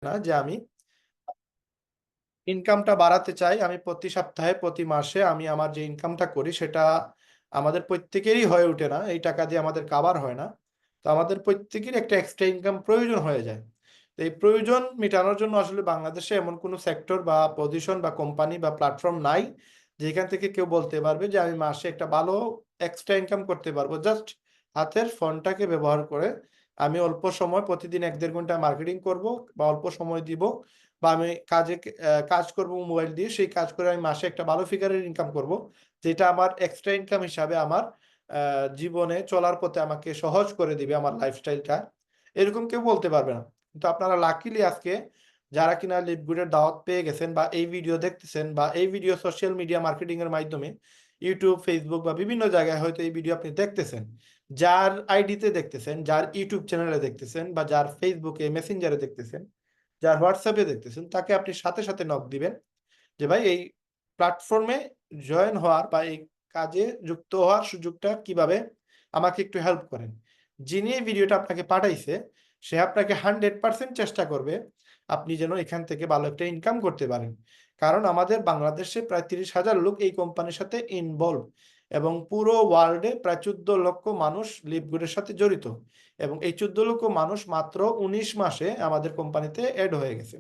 না যে আমি ইনকামটা বাড়াতে চাই। আমি প্রতি সপ্তাহে, প্রতি মাসে আমি আমার যে ইনকামটা করি সেটা আমাদের প্রত্যেকেরই হয়ে ওঠে না। এই টাকা দিয়ে আমাদের কাভার হয় না। তো আমাদের প্রত্যেকেরই একটা এক্সট্রা ইনকাম প্রয়োজন হয়ে যায়। তো এই প্রয়োজন মেটানোর জন্য আসলে বাংলাদেশে এমন কোনো সেক্টর বা পজিশন বা কোম্পানি বা প্ল্যাটফর্ম নাই, যেখান থেকে কেউ বলতে পারবে যে আমি মাসে একটা ভালো এক্সট্রা ইনকাম করতে পারবো। জাস্ট হাতের ফোনটাকে ব্যবহার করে আমি অল্প সময় প্রতিদিন ১-১.৫ ঘন্টা মার্কেটিং করব বা অল্প সময় দিব, বা আমি কাজ করব মোবাইল দিয়ে, সেই কাজ করে আমি মাসে একটা ভালো ফিগারের ইনকাম করব, যেটা আমার এক্সট্রা ইনকাম হিসাবে আমার জীবনে চলার পথে আমাকে সহজ করে দিবে আমার লাইফস্টাইলটা। এরকম কেউ বলতে পারবে না। কিন্তু আপনারা লাকিলি আজকে যারা কিনা লিভগুডের দাওয়াত পেয়ে গেছেন বা এই ভিডিও দেখতেছেন বা এই ভিডিও সোশ্যাল মিডিয়া মার্কেটিং এর মাধ্যমে ইউটিউব, ফেসবুক বা বিভিন্ন জায়গায় হয়তো এই ভিডিও আপনি দেখতেছেন। যার আইডিতে দেখতেছেন, যার ইউটিউব চ্যানেলে দেখতেছেন বা যার ফেসবুকে মেসেঞ্জারে দেখতেছেন, যার হোয়াটসঅ্যাপে দেখতেছেন, তাকে আপনি সাথে সাথে নক দিবেন যে ভাই এই প্ল্যাটফর্মে জয়েন হওয়ার বা এই কাজে যুক্ত হওয়ার সুযোগটা কিভাবে, আমাকে একটু হেল্প করেন। যিনি এই ভিডিওটা আপনাকে পাঠাইছে সে আপনাকে 100% চেষ্টা করবে আপনি যেন এখান থেকে ভালো একটা ইনকাম করতে পারেন। কারণ আমাদের বাংলাদেশে প্রায় ৩০,০০০ লোক এই কোম্পানির সাথে ইনভলভ, এবং পুরো ওয়ার্ল্ডে প্রায় ১৪ লক্ষ মানুষ লিভগুডের সাথে জড়িত, এবং এই ১৪ লক্ষ মানুষ মাত্র ১৯ মাসে আমাদের কোম্পানিতে এড হয়ে গেছে।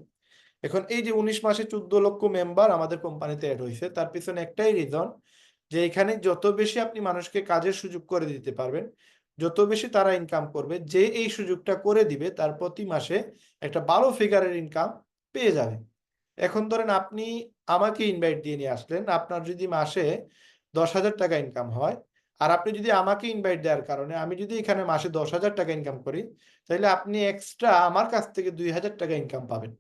এখন এই যে ১৯ মাসে ১৪ লক্ষ মেম্বার আমাদের কোম্পানিতে এড হইছে, তার পিছনে একটাই রিজন যে এখানে যত বেশি আপনি মানুষকে কাজের সুযোগ করে দিতে পারবেন, যত বেশি তারা ইনকাম করবে, যে এই সুযোগটা করে দিবে তার প্রতি মাসে একটা ভালো ফিগারের ইনকাম পেয়ে যাবে। এখন ধরেন আপনি আমাকে ইনভাইট দিয়ে নিয়ে আসলেন, আপনার যদি মাসে ১০,০০০ টাকা ইনকাম হয়, আর আপনি যদি আমাকে ইনভাইট দেওয়ার কারণে আমি যদি এখানে মাসে ১০,০০০ টাকা ইনকাম করি, তাহলে আপনি এক্সট্রা আমার কাছ থেকে ২,০০০ টাকা ইনকাম পাবেন।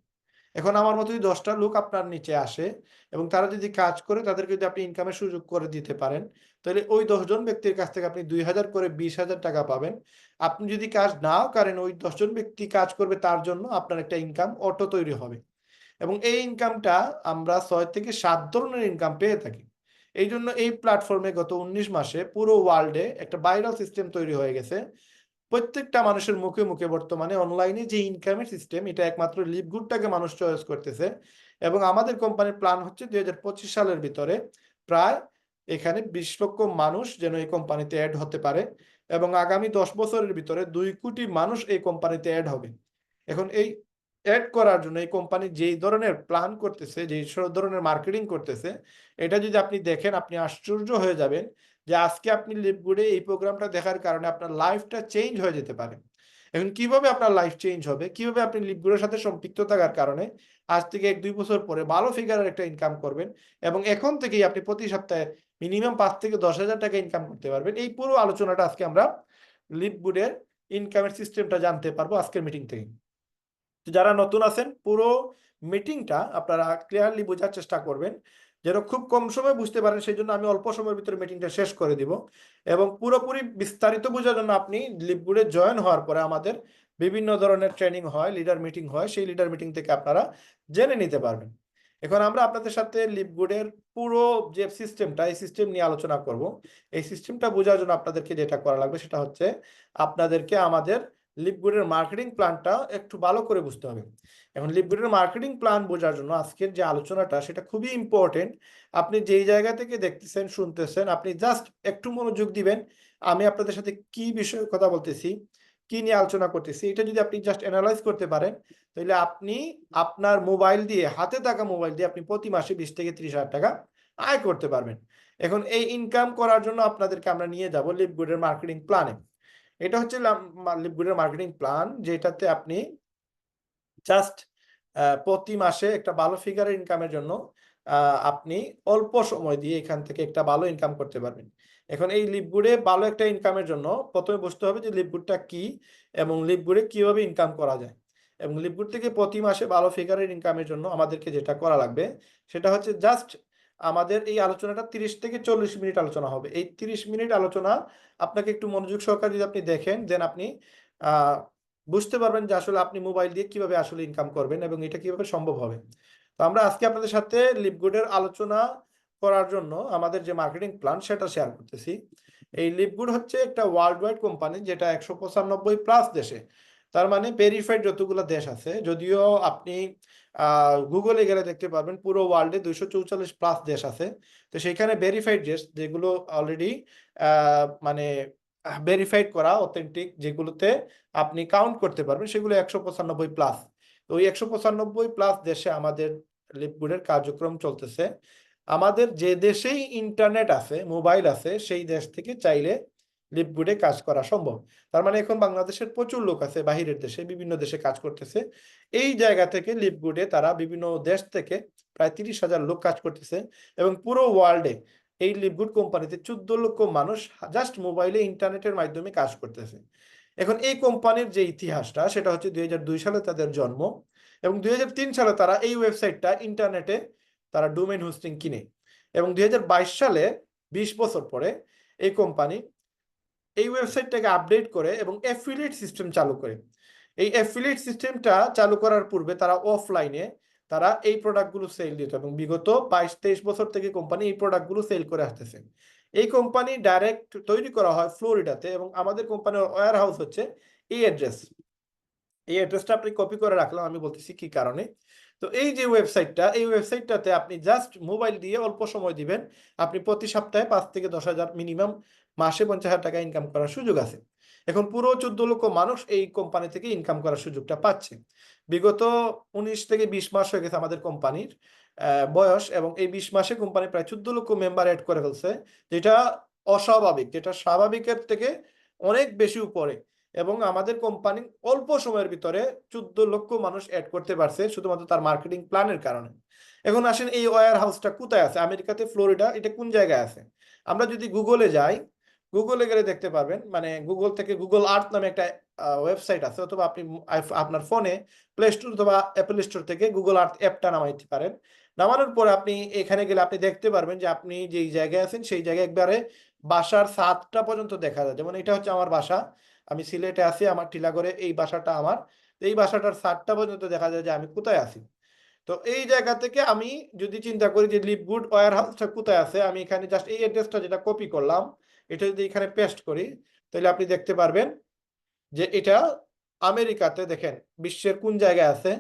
এখন আমার মতো যদি ১০ টা লোক আপনার নিচে আসে এবং তারা যদি কাজ করে তাদেরকে যদি আপনি ইনকামের সুযোগ করে দিতে পারেন, তাহলে ওই ১০ জন ব্যক্তির কাছ থেকে আপনি ২,০০০ করে ২০,০০০ টাকা পাবেন। আপনি যদি কাজ নাও করেন, ওই ১০ জন ব্যক্তি কাজ করবে, তার জন্য আপনার একটা ইনকাম অটো তৈরি হবে। এবং এই ইনকামটা আমরা ৬ থেকে ৭ ধরনের ইনকাম পেয়ে থাকি। এইজন্য এই প্ল্যাটফর্মে গত ১৯ মাসে পুরো ওয়ার্লডে একটা ভাইরাল সিস্টেম তৈরি হয়ে গেছে। প্রত্যেকটা মানুষের মুখে মুখে বর্তমানে অনলাইনে যে ইনকামের সিস্টেম, এটা একমাত্র লিভগুডটাকে মানুষ চয়েস করতেছে। এবং আমাদের কোম্পানির প্ল্যান হচ্ছে ২০২৫ সালের ভিতরে প্রায় এখানে ২০ লক্ষ মানুষ যেন এই কোম্পানিতে এড হতে পারে, এবং আগামী ১০ বছরের ভিতরে ২ কোটি মানুষ এই কোম্পানিতে এড হবে। এখন এই এড করার জন্য এই কোম্পানি যেই ধরনের প্ল্যান করতেছে, যেই ধরনের মার্কেটিং করতেছে, এটা যদি আপনি দেখেন আপনি আশ্চর্য হয়ে যাবেন যে আজকে আপনি লিভগুডে এই প্রোগ্রামটা দেখার কারণে আপনার লাইফটা চেঞ্জ হয়ে যেতে পারে। এখন কিভাবে আপনার লাইফ চেঞ্জ হবে? কিভাবে আপনি লিভগুলোর সাথে সম্পৃক্ত থাকার কারণে আজ থেকে ১-২ বছর পরে ভালো ফিগারের একটা ইনকাম করবেন, এবং এখন থেকেই আপনি প্রতি সপ্তাহে মিনিমাম ৫ থেকে ১০,০০০ টাকা ইনকাম করতে পারবেন। এই পুরো আলোচনাটা আজকে আমরা লিভগুডের ইনকামের সিস্টেমটা জানতে পারবো আজকের মিটিং থেকে। তো যারা নতুন আছেন পুরো মিটিংটা আপনারা ক্লিয়ারলি বোঝার চেষ্টা করবেন, যেন খুব কম সময়ে বুঝতে পারেন। সেজন্য আমি অল্প সময়ের ভিতরে মিটিংটা শেষ করে দিব, এবং পুরোপুরি বিস্তারিত বোঝার জন্য আপনি লিভগুডে জয়েন হওয়ার পরে আমাদের বিভিন্ন ধরনের ট্রেনিং হয়, লিডার মিটিং হয়, সেই লিডার মিটিং থেকে আপনারা জেনে নিতে পারবেন। এখন আমরা আপনাদের সাথে লিভগুডের পুরো যে সিস্টেমটা, এই সিস্টেম নিয়ে আলোচনা করব। এই সিস্টেমটা বোঝার জন্য আপনাদেরকে যেটা করা লাগবে সেটা হচ্ছে আপনাদেরকে আমাদের লিভগুডের মার্কেটিং প্ল্যানটা একটু ভালো করে বুঝতে হবে। এখন লিভগুডের মার্কেটিং প্ল্যান বোঝার জন্য আজকের যে আলোচনাটা সেটা খুবই ইম্পর্টেন্ট। আপনি যেই জায়গা থেকে দেখতেছেন, শুনতেছেন, আপনি জাস্ট একটু মনোযোগ দিবেন। আমি আপনাদের সাথে কি বিষয়ে কথা বলতেছি, কি নিয়ে আলোচনা করতেছি, এটা যদি আপনি জাস্ট এনালাইজ করতে পারেন, তাহলে আপনি আপনার মোবাইল দিয়ে, হাতে থাকা মোবাইল দিয়ে আপনি প্রতি মাসে ২০ থেকে ৩০,০০০ টাকা আয় করতে পারবেন। এখন এই ইনকাম করার জন্য আপনাদেরকে আমরা নিয়ে যাব লিভগুডের মার্কেটিং প্ল্যানে। এটা হচ্ছে লিভগুডের মার্কেটিং প্ল্যান, যেটাতে আপনি জাস্ট প্রতি মাসে একটা ভালো ফিগারের ইনকামের জন্য আপনি অল্প সময় দিয়ে এখান থেকে একটা ভালো ইনকাম করতে পারবেন। এখন এই লিভগুডে ভালো একটা ইনকামের জন্য ১ম এ বুঝতে হবে যে লিভগুডটা কি এবং লিভগুডে কিভাবে ইনকাম করা যায়। এবং লিভগুড থেকে প্রতি মাসে ভালো ফিগারের ইনকামের জন্য আমাদেরকে যেটা করা লাগবে সেটা হচ্ছে জাস্ট আমাদের এই আলোচনাটা ৩০ থেকে ৪০ মিনিট আলোচনা হবে। এই ৩০ মিনিট আলোচনা আপনাকে একটু মনোযোগ সহকারে যদি আপনি দেখেন, দেন আপনি আ বুঝতে পারবেন যে আসলে আপনি মোবাইল দিয়ে কিভাবে আসলে ইনকাম করবেন এবং এটা কিভাবে সম্ভব হবে। তো আমরা আজকে আপনাদের সাথে লিভগুডের আলোচনা করার জন্য আমাদের যে মার্কেটিং প্ল্যান সেটা শেয়ার করতেছি। এই লিভগুড হচ্ছে একটা ওয়ার্লড ওয়াইড কোম্পানি, যেটা ১৯৫ প্লাস দেশে তার মানে ভেরিফাইড যতগুলো দেশ আছে, যদিও আপনি গুগলে গেলে দেখতে পারবেন পুরো ওয়ার্ল্ডে 244+ দেশ আছে। তো সেখানে ভেরিফাইড দেশ যেগুলো অলরেডি মানে ভেরিফাইড করা অথেন্টিক, যেগুলোতে আপনি কাউন্ট করতে পারবেন, সেগুলো 195+। তো ওই 195+ দেশে আমাদের লিপগুডের কার্যক্রম চলতেছে। আমাদের যে দেশেই ইন্টারনেট আছে, মোবাইল আছে, সেই দেশ থেকে চাইলে লিপগুডে কাজ করা সম্ভব। তার মানে এখন বাংলাদেশের প্রচুর লোক আছে বাহিরের দেশে, বিভিন্ন দেশে কাজ করতেছে। এই জায়গা থেকে লিপগুডে তারা বিভিন্ন দেশ থেকে প্রায় 30,000 লোক কাজ করতেছে, এবং পুরো ওয়ার্ল্ডে এই লিপগুড কোম্পানিতে 14 লক্ষ মানুষ জাস্ট মোবাইলে ইন্টারনেটের মাধ্যমে কাজ করতেছে। এখন এই কোম্পানির যে ইতিহাসটা, সেটা হচ্ছে 2002 সালে তাদের জন্ম, এবং 2003 সালে তারা এই ওয়েবসাইটটা ইন্টারনেটে তারা ডোমেইন হোস্টিং কিনে, এবং 2022 সালে 20 বছর পরে এই কোম্পানি এই ওয়েবসাইটটাকে আপডেট করে এবং অ্যাফিলিয়েট সিস্টেম চালু করে। এই অ্যাফিলিয়েট সিস্টেমটা চালু করার পূর্বে তারা অফলাইনে তারা এই প্রোডাক্টগুলো সেল দিত, এবং বিগত 22-23 বছর থেকে কোম্পানি এই প্রোডাক্টগুলো সেল করে আসতেছে। এই কোম্পানি ডাইরেক্ট তৈরি করা হয় ফ্লোরিডাতে, এবং আমাদের কোম্পানির ওয়্যার হাউস হচ্ছে এই অ্যাড্রেস। এই অ্যাড্রেসটা আপনি কপি করে রাখলাম, আমি বলতেছি কি কারণে। তো এই যে ওয়েবসাইটটা, এই ওয়েবসাইটটাতে আপনি জাস্ট মোবাইল দিয়ে অল্প সময় দিবেন, আপনি প্রতি সপ্তাহে 5 থেকে 10,000 মিনিমাম, মাসে 50,000 টাকা ইনকাম করার সুযোগ আছে। এখন পুরো 14 লক্ষ মানুষ এই কোম্পানি থেকে ইনকাম করার সুযোগটা পাচ্ছে। বিগত 19 থেকে 20 মাস হয়ে গেছে আমাদের কোম্পানির বয়স, এবং এই 20 মাসে কোম্পানি প্রায় 14 লক্ষ মেম্বার অ্যাড করে ফেলছে, যেটা অস্বাভাবিক, যেটা স্বাভাবিকের থেকে অনেক বেশি উপরে। এবং আমাদের কোম্পানি অল্প সময়ের ভিতরে 14 লক্ষ মানুষ অ্যাড করতে পারছে শুধুমাত্র তার মার্কেটিং প্ল্যানের কারণে। এখন আসেন, এই ওয়্যার হাউসটা কোথায় আছে? আমেরিকাতে, ফ্লোরিডা। এটা কোন জায়গায় আছে? আমরা যদি গুগলে যাই, গুগলে গেলে দেখতে পারবেন, মানে গুগল থেকে গুগল আর্থ নামে একটা ওয়েবসাইট আছে, অথবা আপনি আপনার ফোনে প্লে স্টোর অথবা অ্যাপল স্টোর থেকে গুগল আর্থ অ্যাপটা নামাইতে পারেন। নামানোর পরে আপনি এখানে গেলে আপনি দেখতে পারবেন যে আপনি যেই জায়গায় আছেন সেই জায়গায় একবারে বাসার ছাদটা পর্যন্ত দেখা যায়। যেমন এটা হচ্ছে আমার বাসা, আমি সিলেটে আছি, আমার টিলাগড়ে এই বাসাটা আমার। এই বাসাটার ছাদটা পর্যন্ত দেখা যায় যে আমি কোথায় আছি। তো এই জায়গা থেকে আমি যদি চিন্তা করি যে লিপগুড ওয়্যার হাউসটা কোথায় আছে, আমি এখানে জাস্ট এই অ্যাড্রেসটা যেটা কপি করলাম, এটা যদি এখানে পেস্ট করি, তাহলে আপনি দেখতে পারবেন যে এটা আমেরিকাতে, দেখেন বিশ্বের কোন জায়গায় আছে।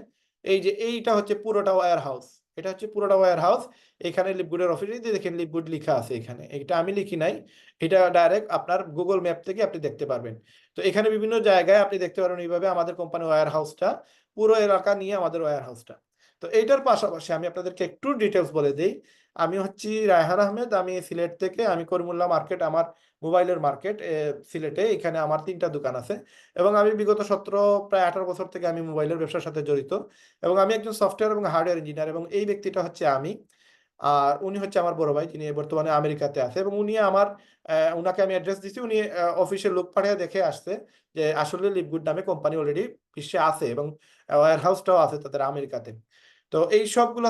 এই যে এইটা হচ্ছে পুরোটা ওয়্যার হাউস, এটা হচ্ছে পুরোটা ওয়্যার হাউস। এখানে লিপগুডের অফিসে দেখেন লিপগুড লেখা আছে এখানে, এটা আমি লিখি নাই, এটা ডাইরেক্ট আপনার গুগল ম্যাপ থেকে আপনি দেখতে পারবেন। তো এখানে বিভিন্ন জায়গায় আপনি দেখতে পারবেন এইভাবে আমাদের কোম্পানির ওয়্যার হাউসটা, পুরো এলাকা নিয়ে আমাদের ওয়্যার হাউসটা। তো এইটার পাশাপাশি আমি আপনাদেরকে একটু ডিটেলস বলে দিই। আমি হচ্ছি রায়হান আহমেদ, আমি সিলেট থেকে, আমি করিমুল্লাহ মার্কেট আমার মোবাইলের মার্কেট সিলেটে, এখানে আমার 3টা দোকান আছে। এবং আমি বিগত প্রায় 18 বছর থেকে আমি মোবাইলের ব্যবসার সাথে জড়িত, এবং আমি একজন সফটওয়্যার এবং হার্ডওয়্যার ইঞ্জিনিয়ার। এবং এই ব্যক্তিটা হচ্ছে আমি, আর উনি হচ্ছে আমার বড় ভাই, যিনি বর্তমানে আমেরিকাতে আছে। এবং উনি আমার উনাকে আমি অ্যাড্রেস দিচ্ছি, উনি অফিসের লোক পাঠিয়ে দেখে আসছে যে আসলে লিপগুড নামে কোম্পানি অলরেডি বিশ্বে আছে, এবং ওয়্যার হাউসটাও আছে তাদের আমেরিকাতে। তো এই সবগুলো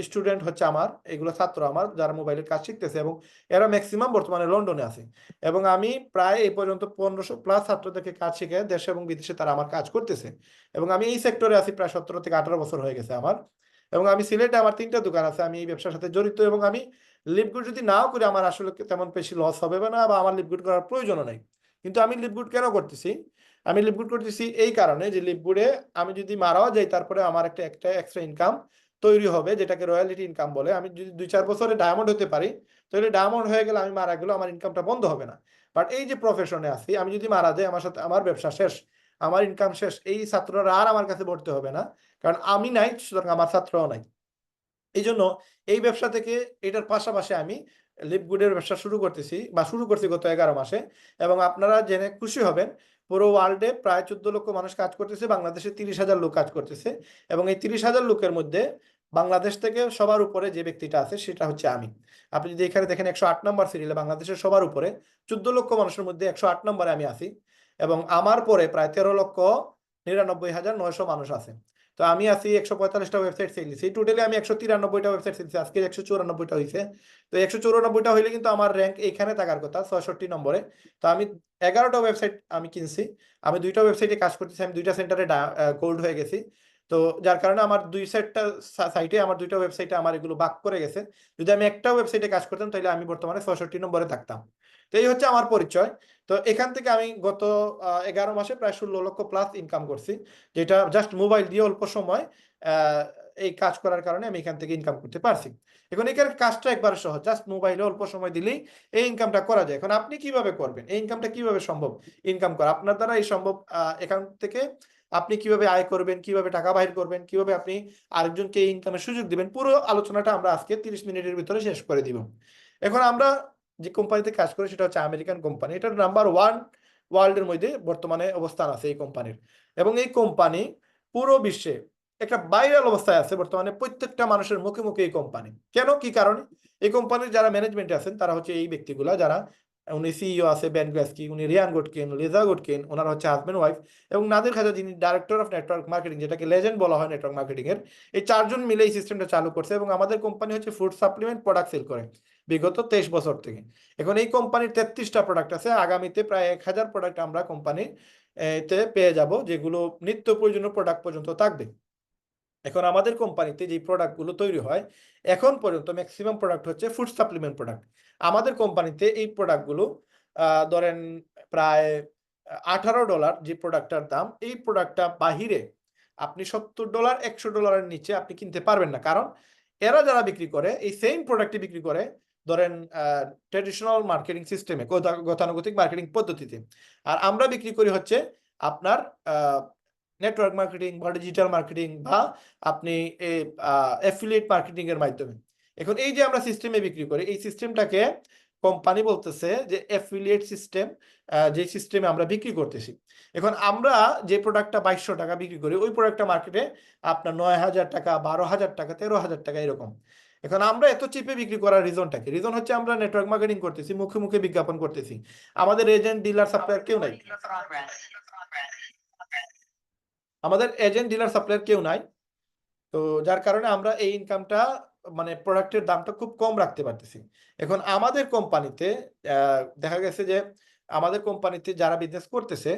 স্টুডেন্ট হচ্ছে আমার, এগুলো ছাত্র আমার, যারা মোবাইলের কাজ শিখতেছে, এবং এরা ম্যাক্সিমাম বর্তমানে লন্ডনে আছে। এবং আমি প্রায় এই পর্যন্ত 1500+ ছাত্রদেরকে কাজ শিখে দেশে এবং বিদেশে তারা আমার কাজ করতেছে। এবং আমি এই সেক্টরে আছি প্রায় 17 থেকে 18 বছর হয়ে গেছে আমার। এবং আমি সিলেটে আমার 3টা দোকান আছে, আমি এই ব্যবসার সাথে জড়িত। এবং আমি লিপগুড যদি নাও করি আমার আসলে তেমন বেশি লস হবে না, বা আমার লিপগুড করার প্রয়োজনও নাই। কিন্তু আমি লিপগুড কেন করতেছি? আমি লিপগুড করতেছি এই কারণে যে লিপগুডে আমি যদি মারাও যাই, তারপরে আমার একটা একটা এক্সট্রা ইনকাম তৈরি হবে, যেটাকে রয়্যালিটি ইনকাম বলে। আমি যদি 2-4 বছরে ডায়মন্ড হতে পারি, তাহলে ডায়মন্ড হয়ে গেলে আমি মারা গেলেও আমার ইনকামটা বন্ধ হবে না। বাট এই যে প্রফেশনে আছি, আমি যদি মারা যাই, আমার সাথে আমার ব্যবসা শেষ, আমার ইনকাম শেষ। এই ছাত্ররা আর আমার কাছে পড়তে হবে না, কারণ আমি নাই, সুতরাং আমার ছাত্রও নাই। এই জন্য এই ব্যবসা থেকে, এটার পাশাপাশি আমি লিপগুডের ব্যবসা শুরু করতেছি, বা শুরু করছি গত 11 মাসে। এবং আপনারা জেনে খুশি হবেন, পুরো ওয়ার্ল্ডে প্রায় 14 লক্ষ মানুষ কাজ করতেছে, বাংলাদেশে 30,000 লোক কাজ করতেছে। এবং এই 30,000 লোকের মধ্যে বাংলাদেশ থেকে সবার উপরে যে ব্যক্তিটা আছে সেটা হচ্ছে আমি। আপনি যদি এখানে দেখেন 108 নম্বর সিরিয়ালে বাংলাদেশের সবার উপরে 14 লক্ষ মানুষের মধ্যে 108 নম্বরে আমি আছি। এবং আমার পরে প্রায় 13,99,900 মানুষ আছে। তো আমি আছি 145টা ওয়েবসাইট সেল দিছি, টোটালি আমি 193টা ওয়েবসাইট সেল দিছি, আজকে 194টা হয়েছে। তো 194টা হইলে কিন্তু আমার র্যাঙ্ক এখানে থাকার কথা 66 নম্বরে। তো আমি 11টা ওয়েবসাইট আমি কিনছি, আমি 2টা ওয়েবসাইটে কাজ করতেছি, আমি 2টা সেন্টারে গোল্ড হয়ে গেছি। তো যার কারণে আমার 2 সেটটা সাইটে, আমার 2টা ওয়েবসাইটে আমার এগুলো ভাগ করে গেছে। যদি আমি একটা ওয়েবসাইটে কাজ করতাম, তাহলে আমি বর্তমানে 66 নম্বরে থাকতাম। তো এই হচ্ছে আমার পরিচয়। তো এখান থেকে আমি গত 11 মাসে প্রায় 16 লক্ষ প্লাস ইনকাম করছি, যেটা জাস্ট মোবাইল দিয়ে অল্প সময় এই কাজ করার কারণে আমি এখান থেকে ইনকাম করতে পারছি। এখন এখানে কাজটা একবার সহজ, জাস্ট মোবাইলে অল্প সময় দিলেই এই ইনকামটা করা যায়। এখন আপনি কিভাবে করবেন, এই ইনকামটা কিভাবে সম্ভব ইনকাম করা আপনার দ্বারা এই সম্ভব? এখান থেকে আপনি কিভাবে আয় করবেন, কিভাবে টাকা বাহির করবেন, কিভাবে আপনি আরেকজনকে এই ইনকামের সুযোগ দিবেন, পুরো আলোচনাটা আমরা আজকে 30 মিনিটের ভিতরে শেষ করে দিব। এখন আমরা যে কোম্পানিতে কাজ করি সেটা হচ্ছে আমেরিকান কোম্পানি, এটা নাম্বার 1 ওয়ার্ল্ডের মধ্যে বর্তমানে অবস্থান আছে এই কোম্পানির। এবং এই কোম্পানি পুরো বিশ্বে একটা ভাইরাল অবস্থায় আছে বর্তমানে, প্রত্যেকটা মানুষের মুখে মুখে এই কোম্পানি। কেন, কি কারণে? এই কোম্পানির যারা ম্যানেজমেন্টে আছেন তারা হচ্ছে এই ব্যক্তিগুলা, যারা উনি সিইও আছে বেন গ্লাসকি, উনি রিয়ান গুডকিন, লিজা গুডকিন, ওনারা হচ্ছে হাজব্যান্ড ওয়াইফ, এবং নাদির খাজা যিনি ডাইরেক্টর অফ নেটওয়ার্ক মার্কেটিং, যেটাকে লেজেন্ড বলা হয় নেটওয়ার্ক মার্কেটিং এর। এই 4 জন মিলে এই সিস্টেমটা চালু করছে এবং আমাদের কোম্পানি হচ্ছে ফুড সাপ্লিমেন্ট প্রোডাক্ট সেল করে বিগত 23 বছর থেকে। এখন এই কোম্পানির 33টা প্রোডাক্ট আছে, আগামীতে প্রায় 1000 প্রোডাক্ট আমরা কোম্পানি তে পেয়ে যাব, যেগুলো নিত্য প্রয়োজনীয় প্রোডাক্ট পর্যন্ত থাকবে। এখন আমাদের কোম্পানিতে যে প্রোডাক্টগুলো তৈরি হয় এখন পর্যন্ত ম্যাক্সিমাম প্রোডাক্ট হচ্ছে ফুড সাপ্লিমেন্ট প্রোডাক্ট। আমাদের কোম্পানিতে এই প্রোডাক্টগুলো ধরেন প্রায় $18 যে প্রোডাক্টটার দাম, এই প্রোডাক্টটা বাহিরে আপনি $70 $100 নিচে আপনি কিনতে পারবেন না। কারণ এরা যারা বিক্রি করে এই সেম প্রোডাক্টটি বিক্রি করে ধরেন ট্রেডিশনাল মার্কেটিং সিস্টেমে, গতানুগতিক মার্কেটিং পদ্ধতিতে, আর আমরা বিক্রি করি হচ্ছে আপনার নেটওয়ার্ক মার্কেটিং বা ডিজিটাল মার্কেটিং বা আপনি অ্যাফিলিয়েট মার্কেটিং এর মাধ্যমে। এখন এই যে আমরা সিস্টেমে বিক্রি করি, এই সিস্টেমটাকে কোম্পানি বলতেছে যে অ্যাফিলিয়েট সিস্টেম, যে সিস্টেমে আমরা বিক্রি করতেছি। এখন আমরা যে প্রোডাক্টটা 2200 টাকা বিক্রি করি, ওই প্রোডাক্টটা মার্কেটে আপনার 9000 টাকা, 12000 টাকা, 13000 টাকা এরকম। এখন আমরা এত চিপে বিক্রি করার রিজনটা কি? রিজন হচ্ছে আমরা নেটওয়ার্ক মার্কেটিং করতেছি, মুখে মুখে বিজ্ঞাপন করতেছি, আমাদের এজেন্ট ডিলার সাপ্লায়ার কেউ নাই, আমাদের এজেন্ট ডিলার সাপ্লায়ার কেউ নাই। তো যার কারণে আমরা এই ইনকামটা মানে প্রোডাক্টের দামটা খুব কম রাখতে পারতেছি। এখন আমাদের কোম্পানিতে দেখা গেছে যে আমাদের কোম্পানিতে যারা বিজনেস করতেছে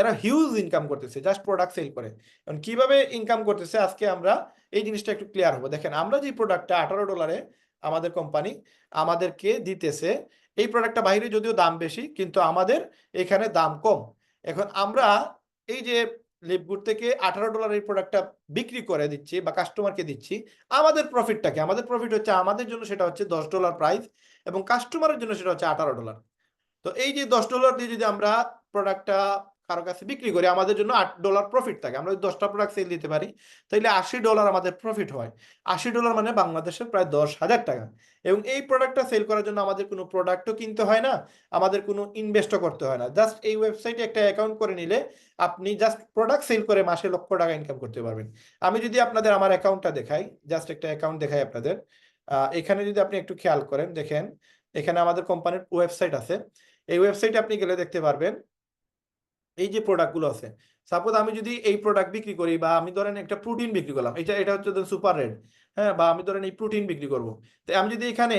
এরা হিউজ ইনকাম করতেছে জাস্ট প্রোডাক্ট সেল করে। এখন কিভাবে ইনকাম করতেছে আজকে আমরা এই জিনিসটা একটু ক্লিয়ার হবো। দেখেন, আমরা যে প্রোডাক্টটা $18 আমাদের কোম্পানি আমাদেরকে দিতেছে, এই প্রোডাক্টটা বাইরে যদিও দাম বেশি কিন্তু আমাদের এখানে দাম কম। এখন আমরা এই যে লিপগুড থেকে $18 এই প্রোডাক্টটা বিক্রি করে দিচ্ছি বা কাস্টমারকে দিচ্ছি, আমাদের প্রফিটটাকে, আমাদের প্রফিট হচ্ছে আমাদের জন্য সেটা হচ্ছে $10 প্রাইস এবং কাস্টমারের জন্য সেটা হচ্ছে $18। তো এই যে $10 দিয়ে যদি আমরা প্রোডাক্টটা কারো কাছে বিক্রি করি, আমাদের জন্য $8 প্রফিট থাকে। আমরা যদি 10টা প্রোডাক্ট সেল দিতে পারি তাহলে $80 আমাদের প্রফিট হয়। $80 মানে বাংলাদেশের প্রায় 10,000 টাকা। এবং এই প্রোডাক্টটা সেল করার জন্য আমাদের কোনো প্রোডাক্টও কিনতে হয় না, আমাদের কোনো ইনভেস্টও করতে হয় না। জাস্ট এই ওয়েবসাইটে একটা অ্যাকাউন্ট করে নিলে আপনি জাস্ট প্রোডাক্ট সেল করে মাসে লক্ষ টাকা ইনকাম করতে পারবেন। আমি যদি আপনাদের আমার অ্যাকাউন্টটা দেখাই, জাস্ট একটা অ্যাকাউন্ট দেখাই আপনাদের, এখানে যদি আপনি একটু খেয়াল করেন, দেখেন এখানে আমাদের কোম্পানির ওয়েবসাইট আছে। এই ওয়েবসাইটে আপনি গেলে দেখতে পারবেন এই যে প্রোডাক্টগুলো আছে। সাপোজ আমি যদি এই প্রোডাক্ট বিক্রি করি বা আমি ধরেন একটা প্রোটিন বিক্রি করলাম, এটা হচ্ছে সুপার রেড, হ্যাঁ, বা আমি ধরেন এই প্রোটিন বিক্রি করব। তো আমি যদি এখানে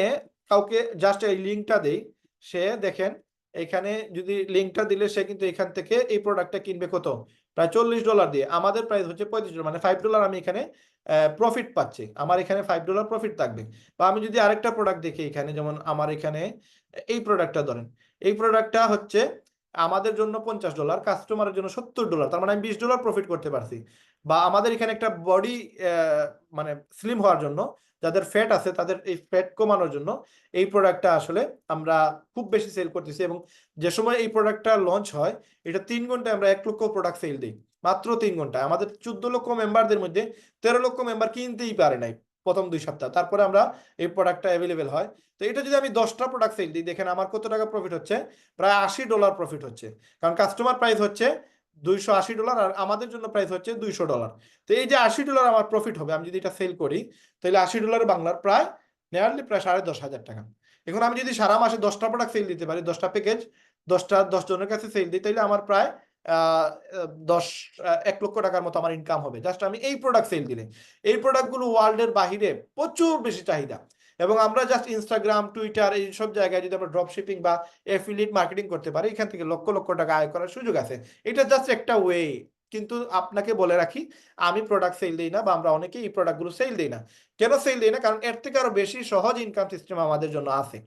কাউকে জাস্ট এই লিঙ্কটা দেই, সে দেখেন এখানে যদি লিঙ্কটা দিলে সে কিন্তু এখান থেকে এই প্রোডাক্টটা কিনবে কত, প্রায় $40 দিয়ে। আমাদের প্রাইস হচ্ছে $35, মানে $5 আমি এখানে প্রফিট পাচ্ছি, আমার এখানে $5 প্রফিট থাকবে। বা আমি যদি আরেকটা প্রোডাক্ট দেখি এখানে, যেমন আমার এখানে এই প্রোডাক্টটা ধরেন, এই প্রোডাক্টটা হচ্ছে আমাদের জন্য $50, কাস্টমারের জন্য $70, তার মানে আমি $20 প্রফিট করতে পারছি। বা আমাদের এখানে একটা বডি মানে স্লিম হওয়ার জন্য, যাদের ফ্যাট আছে তাদের এই ফ্যাট কমানোর জন্য এই প্রোডাক্টটা আসলে আমরা খুব বেশি সেল করতেছি। এবং যে সময় এই প্রোডাক্টটা লঞ্চ হয়, এটা 3 ঘন্টায় আমরা 1 লক্ষ প্রোডাক্ট সেল দিই, মাত্র 3 ঘন্টায়। আমাদের 14 লক্ষ মেম্বারদের মধ্যে 13 লক্ষ মেম্বার কিনতেই পারে নাই প্রথম 2 সপ্তাহ, তারপরে আমরা এই প্রোডাক্টটা অ্যাভেলেবেল হয়। তো এটা যদি আমি 10টা প্রোডাক্ট সেল দিই, দেখেন আমার কত টাকা প্রফিট হচ্ছে, প্রায় $80 প্রফিট হচ্ছে। কারণ কাস্টমার প্রাইস হচ্ছে $280 আর আমাদের জন্য প্রাইস হচ্ছে $200। তো এই যে $80 আমার প্রফিট হবে আমি যদি এটা সেল করি, তাহলে $80 বাংলার প্রায় নিয়ারলি প্রায় 10,500 টাকা। এখন আমি যদি সারা মাসে 10টা প্রোডাক্ট সেল দিতে পারি, 10টা প্যাকেজ 10 জনের কাছে সেল দিই, তাহলে আমার প্রায় 1 লক্ষ টাকার মতো আমার ইনকাম হবে জাস্ট আমি এই প্রোডাক্ট সেল দিলে। এই প্রোডাক্টগুলো ওয়ার্ল্ডের বাহিরে প্রচুর বেশি চাহিদা, এবং আমরা জাস্ট ইনস্টাগ্রাম, টুইটার এই সব জায়গায় যদি আমরা ড্রপ শিপিং বা এফিলিয়েট মার্কেটিং করতে পারি, এখান থেকে লক্ষ লক্ষ টাকা আয় করার সুযোগ আছে। এটা জাস্ট একটা ওয়ে। কিন্তু আপনাকে বলে রাখি, আমি প্রোডাক্ট সেল দিই না বা আমরা অনেকেই এই প্রোডাক্টগুলো সেল দিই না। কেন সেল দিই না? কারণ এর থেকে আরো বেশি সহজ ইনকাম সিস্টেম আমাদের জন্য আছে।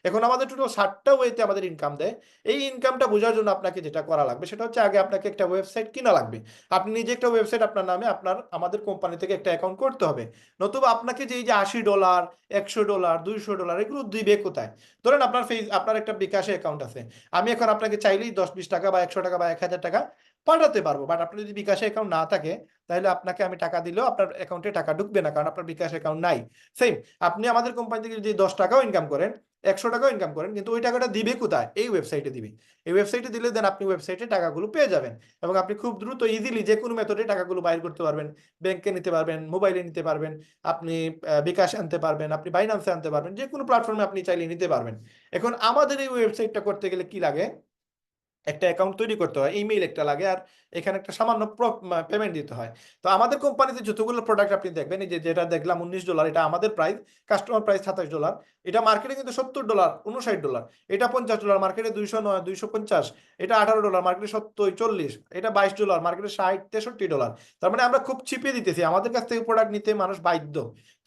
এখন আমাদের টোটাল 60টা ওয়েতে আমাদের ইনকাম দেয়। এই ইনকামটা বোঝার জন্য আপনাকে যেটা করা লাগবে সেটা হচ্ছে আগে আপনাকে একটা ওয়েবসাইট কিনা লাগবে। আপনি নিজে একটা ওয়েবসাইট আপনার নামে আপনার আমাদের কোম্পানি থেকে একটা অ্যাকাউন্ট করতে হবে। নতুবা আপনাকে যে এই যে $80, $100, $200 এগুলো দিবে কোথায়? ধরেন আপনার একটা বিকাশে অ্যাকাউন্ট আছে। আমি এখন আপনাকে চাইলেই 10-20 টাকা বা 100 টাকা বা 1000 টাকা পাঠাতে পারবো। বাট আপনার যদি বিকাশে অ্যাকাউন্ট না থাকে তাহলে আপনাকে আমি টাকা দিলেও আপনার অ্যাকাউন্টে টাকা ঢুকবে না, কারণ আপনার বিকাশ অ্যাকাউন্ট নাই। সেম, আপনি আমাদের কোম্পানি থেকে যদি 10 টাকাও ইনকাম করেন, 100 টাকাও ইনকাম করেন, কিন্তু ওই টাকাটা দিবে কোথায়? এই ওয়েবসাইটে দিবে। এই ওয়েবসাইটে দিলে দেন আপনি ওয়েবসাইটে টাকাগুলো পেয়ে যাবেন এবং আপনি খুব দ্রুত ইজিলি যে কোনো মেথডে টাকাগুলো বাইর করতে পারবেন। ব্যাংকে নিতে পারবেন, মোবাইলে নিতে পারবেন, আপনি বিকাশ আনতে পারবেন, আপনি বাইন্যান্সে আনতে পারবেন, যে কোনো প্ল্যাটফর্মে আপনি চাইলে নিতে পারবেন। এখন আমাদের এই ওয়েবসাইটটা করতে গেলে কি লাগে? একটা অ্যাকাউন্ট তৈরি করতে হয়, ইমেইল একটা লাগে, আর এখানে একটা সামান্য পেমেন্ট দিতে হয়। তো আমাদের কোম্পানিতে যতগুলো প্রোডাক্ট আপনি দেখবেন, এই যে যেটা দেখলাম $19, এটা আমাদের প্রাইস, কাস্টমার প্রাইস $27। এটা মার্কেটে কিন্তু $70, $59। এটা $50, মার্কেটে 209, 250। এটা $18, মার্কেটে 70, 40। এটা $22, মার্কেটে 60, $63। তার মানে আমরা খুব চিপে দিতেছি, আমাদের কাছ থেকে প্রোডাক্ট নিতে মানুষ বাধ্য।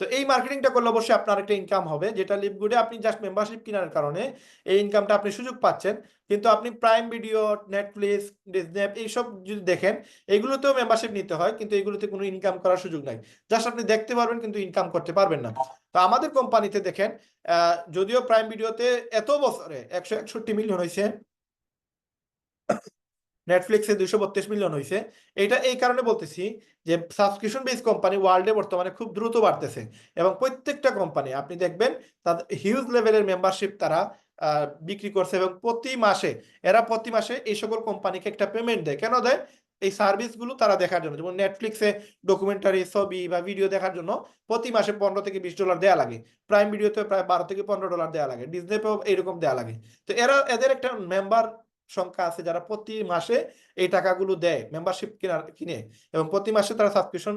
তো এই মার্কেটিংটা করলে অবশ্যই আপনার একটা ইনকাম হবে, যেটা লিভগুডে আপনি জাস্ট মেম্বারশিপ কেনার কারণে এই ইনকামটা আপনি সুযোগ পাচ্ছেন। কিন্তু আপনি প্রাইম ভিডিও, নেটফ্লিক্স, ডিজনি এইসব যদি দেখেন, এগুলোতেও মেম্বারশিপ নিতে হয়, কিন্তু এগুলোতে কোনো ইনকাম করার সুযোগ নাই। জাস্ট আপনি দেখতে পারবেন কিন্তু ইনকাম করতে পারবেন না। তো আমাদের কোম্পানিতে দেখেন, যদিও প্রাইম ভিডিওতে এত বছরে 161 মিলিয়ন হয়েছে, নেটফ্লিক্সে 232 মিলিয়ন হয়েছে। এটা এই কারণে বলতেছি যে সাবস্ক্রিপশন বেস কোম্পানি ওয়ার্ল্ডে বর্তমানে খুব দ্রুত বাড়তেছে এবং প্রত্যেকটা কোম্পানি আপনি দেখবেন তাদের হিউজ লেভেলের মেম্বারশিপ তারা বিক্রি করছে এবং প্রতি মাসে এই সকল কোম্পানিকে একটা পেমেন্ট দেয়। কেন দেয়? এই সার্ভিসগুলো তারা দেখার জন্য। যেমন নেটফ্লিক্সে ডকুমেন্টারি, ছবি বা ভিডিও দেখার জন্য প্রতি মাসে $15 থেকে $20 দেওয়া লাগে। প্রাইম ভিডিওতে প্রায় $12 থেকে $15 দেওয়া লাগে। ডিজনিতেও এইরকম দেওয়া লাগে। তো এদের একটা মেম্বার সংখ্যা আছে যারা প্রতি মাসে এই টাকাগুলো দেয় মেম্বারশিপ কিনে, এবং প্রতি মাসে তারা সাবস্ক্রিপশন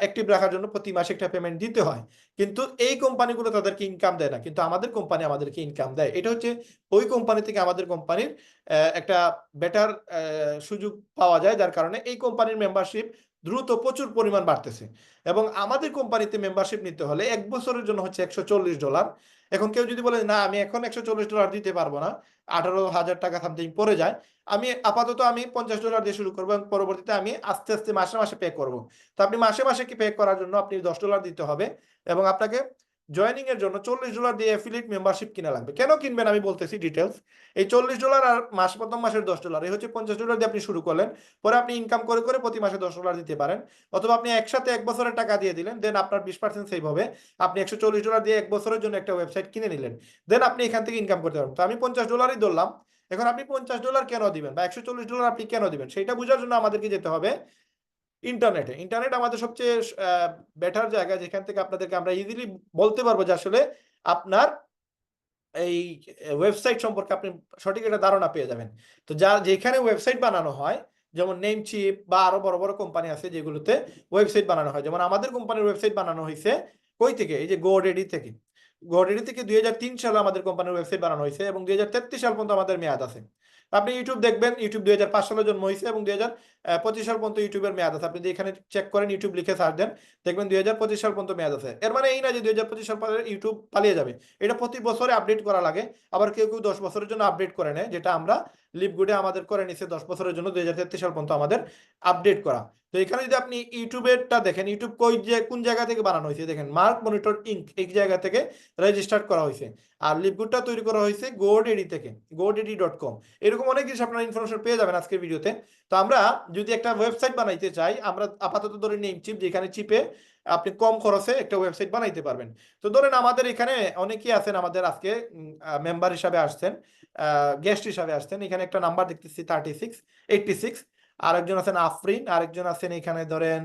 অ্যাক্টিভ রাখার জন্য প্রতি মাসে একটা পেমেন্ট দিতে হয়। কিন্তু এই কোম্পানিগুলো তাদেরকে ইনকাম দেয় না, কিন্তু আমাদের কোম্পানি আমাদেরকে ইনকাম দেয়। এটা হচ্ছে ওই কোম্পানি থেকে আমাদের কোম্পানির একটা বেটার সুযোগ পাওয়া যায়, যার কারণে এই কোম্পানির মেম্বারশিপ দ্রুত প্রচুর পরিমাণ বাড়তেছে। এবং আমাদের কোম্পানিতে মেম্বারশিপ নিতে হলে 1 বছরের জন্য হচ্ছে $140। এখন কেউ যদি বলে না আমি এখন $140 দিতে পারবো না, 18,000 টাকা সামথিং পড়ে যায়, আমি আপাতত $50 দিয়ে শুরু করবো এবং পরবর্তীতে আমি আস্তে আস্তে মাসে মাসে পে করব। তো আপনি মাসে মাসে কি পে করার জন্য আপনি $10 দিতে হবে এবং আপনাকে জয়েনিং এর জন্য $40 দিয়ে অ্যাফিলিয়েট মেম্বারশিপ কিনা লাগবে। কেন কিনবেন আমি বলতেছি ডিটেলস। এই $40 আর প্রথম মাসের $10, এই হচ্ছে $50 দিয়ে আপনি শুরু করলেন। পরে আপনি ইনকাম করে করে প্রতি মাসে $10 দিতে পারেন, অথবা আপনি একসাথে 1 বছরের টাকা দিয়ে দিলেন, দেন আপনার 20% সেভ হবে। আপনি $140 দিয়ে 1 বছরের জন্য একটা ওয়েবসাইট কিনে নিলেন, দেন আপনি এখান থেকে ইনকাম করতে পারবেন। তো আমি $50 ধরলাম। এখন আপনি $50 কেন দিবেন বা $140 আপনি কেন দিবেন সেটা বোঝার জন্য আমাদেরকে যেতে হবে ইন্টারনেট আমাদের সবচেয়ে বেটার জায়গা, যেখান থেকে আপনাদেরকে আমরা ইজিলি বলতে পারবো যে আসলে আপনার এই ওয়েবসাইট সম্পর্কে আপনি সঠিক একটা ধারণা পেয়ে যাবেন। তো যেখানে ওয়েবসাইট বানানো হয়, যেমন নেমচিপ বা আরো বড় বড় কোম্পানি আছে যেগুলোতে ওয়েবসাইট বানানো হয়, যেমন আমাদের কোম্পানির ওয়েবসাইট বানানো হয়েছে কই থেকে? এই যে GoDaddy থেকে। GoDaddy থেকে 2003 সালে আমাদের কোম্পানির ওয়েবসাইট বানানো হয়েছে এবং 2033 সাল পর্যন্ত আমাদের মেয়াদ আছে। আপনি ইউটিউব দেখবেন, ইউটিউব 2005 সালে জন্ম হয়েছে এবং 2025 সাল পর্যন্ত ইউটিউবের মেয়াদ আছে। আপনি যদি এখানে চেক করেন, ইউটিউব লিখে সার্চ দেন, দেখবেন 2025 সাল পর্যন্ত মেয়াদ আছে। এর মানে এই না যে 2025 সাল পরে ইউটিউব পালিয়ে যাবে। এটা প্রতি বছরে আপডেট করা লাগে। আবার কেউ কেউ 10 বছরের জন্য আপডেট করে নেয়, যেটা আমরা লিভগুডে আমাদের করে নিচ্ছে 10 বছরের জন্য, 2033 সাল পর্যন্ত আমাদের আপডেট করা। তো এখানে যদি আপনি ইউটিউবেরটা দেখেন, ইউটিউব কোন জায়গা থেকে বানানো হয়েছে দেখেন, মার্ক মনিটর ইঙ্ক এই জায়গা থেকে রেজিস্টার করা হয়েছে। আর লিভগুডটা তৈরি করা হয়েছে GoDaddy থেকে, godaddy.com। এরকম অনেক কিছু আপনারা ইনফরমেশন পেয়ে যাবেন আজকের ভিডিওতে। তো আমরা যদি একটা ওয়েবসাইট বানাইতে চাই, আমরা আপাতত ধরে নেমচিপ, যেখানে চিপে আপনি কম খরচে একটা ওয়েবসাইট বানাইতে পারবেন। তো ধরেন আমাদের এখানে অনেকেই আছেন, আমাদের আজকে মেম্বার হিসাবে আসছেন, গেস্ট হিসাবে আসছেন। এখানে একটা নাম্বার দেখতেছি 3686। আরেকজন আছেন আফরিন, আরেকজন আছেন এখানে ধরেন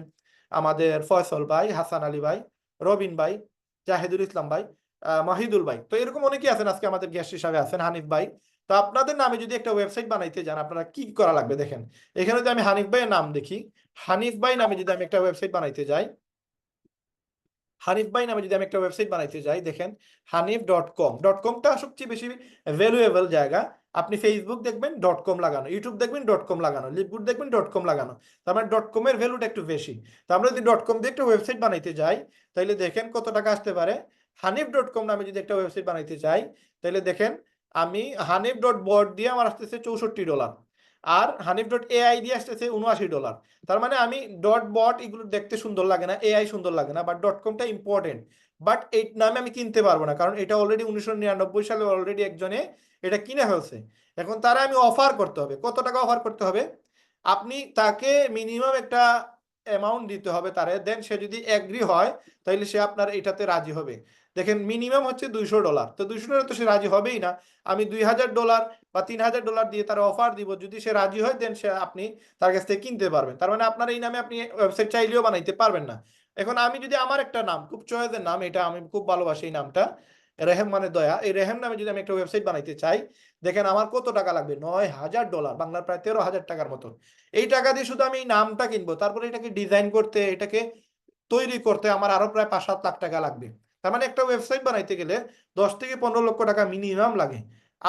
আমাদের ফয়সল ভাই, হাসান আলী ভাই, রবিন ভাই, জাহিদুল ইসলাম ভাই, মাহিদুল ভাই। তো এরকম অনেকেই আছেন আজকে আমাদের গেস্ট হিসাবে আছেন, হানিফ ভাই। তো আপনাদের নামে যদি একটা ওয়েবসাইট বানাইতে যান, আপনারা কি করা লাগবে দেখেন। এখানে যদি আমি হানিফ ভাইয়ের নাম দেখি, হানিফ ভাই নামে যদি আমি একটা ওয়েবসাইট বানাইতে যাই, দেখেন হানিফ.com.comটা সবচেয়ে বেশি ভ্যালুয়েবল জায়গা। আপনি ফেসবুক দেখবেন .com লাগানো, ইউটিউব দেখবেন .com লাগানো, লিভগুড দেখবেন .com লাগানো। তার মানে .com এর ভ্যালুটা একটু বেশি। তো আমরা যদি .com দিয়ে একটা ওয়েবসাইট বানাইতে যাই, তাহলে দেখেন কত টাকা আসতে পারে। hanif.com নামে যদি একটা ওয়েবসাইট বানাইতে চাই, তাহলে দেখেন আমি hanif.bot দিয়ে আমার আসতেছে $64, আর hanif.ai দিয়ে আসতেছে $79। তার মানে আমি ডট বট এগুলো দেখতে সুন্দর লাগে না, এআই সুন্দর লাগে না, বাট .comটা ইম্পর্টেন্ট। বাট এই নামে আমি কিনতে পারবো না, কারণ এটা অলরেডি 1999 সালে অলরেডি একজনে এটা কিনে ফেলছে। এখন তারা আমি অফার করতে হবে, কত টাকা অফার করতে হবে? আপনি তাকে মিনিমাম একটা অ্যামাউন্ট দিতে হবে তারে, দেন সে যদি এগ্রি হয় তাহলে সে আপনার এটাতে রাজি হবে। দেখেন মিনিমাম হচ্ছে $200, তো $200 তো সে রাজি হবেই না। আমি $2000 বা $3000 দিয়ে তার অফার দিব, যদি সে রাজি হয় দেন সে আপনি তার কাছ থেকে কিনতে পারবেন। তার মানে আপনার এই নামে আপনি ওয়েবসাইট চাইলেও বানাইতে পারবেন না। এখন আমি যদি আমার একটা নাম, খুব চয়েসের নাম, এটা আমি খুব ভালোবাসি এই নামটা, রেহেম মানে দয়া, এই রেহেম নামে যদি আমি একটা ওয়েবসাইট বানাইতে চাই, দেখেন আমার কত টাকা লাগবে, $9000, বাংলার প্রায় 13,000 টাকার মতো। এই টাকা দিয়ে শুধু আমি এই নামটা কিনবো, তারপরে এটাকে ডিজাইন করতে, এটাকে তৈরি করতে আমার আরো প্রায় 5-7 লাখ টাকা লাগবে। তার মানে একটা ওয়েবসাইট বানাইতে গেলে 10 থেকে 15 লক্ষ টাকা মিনিমাম লাগে।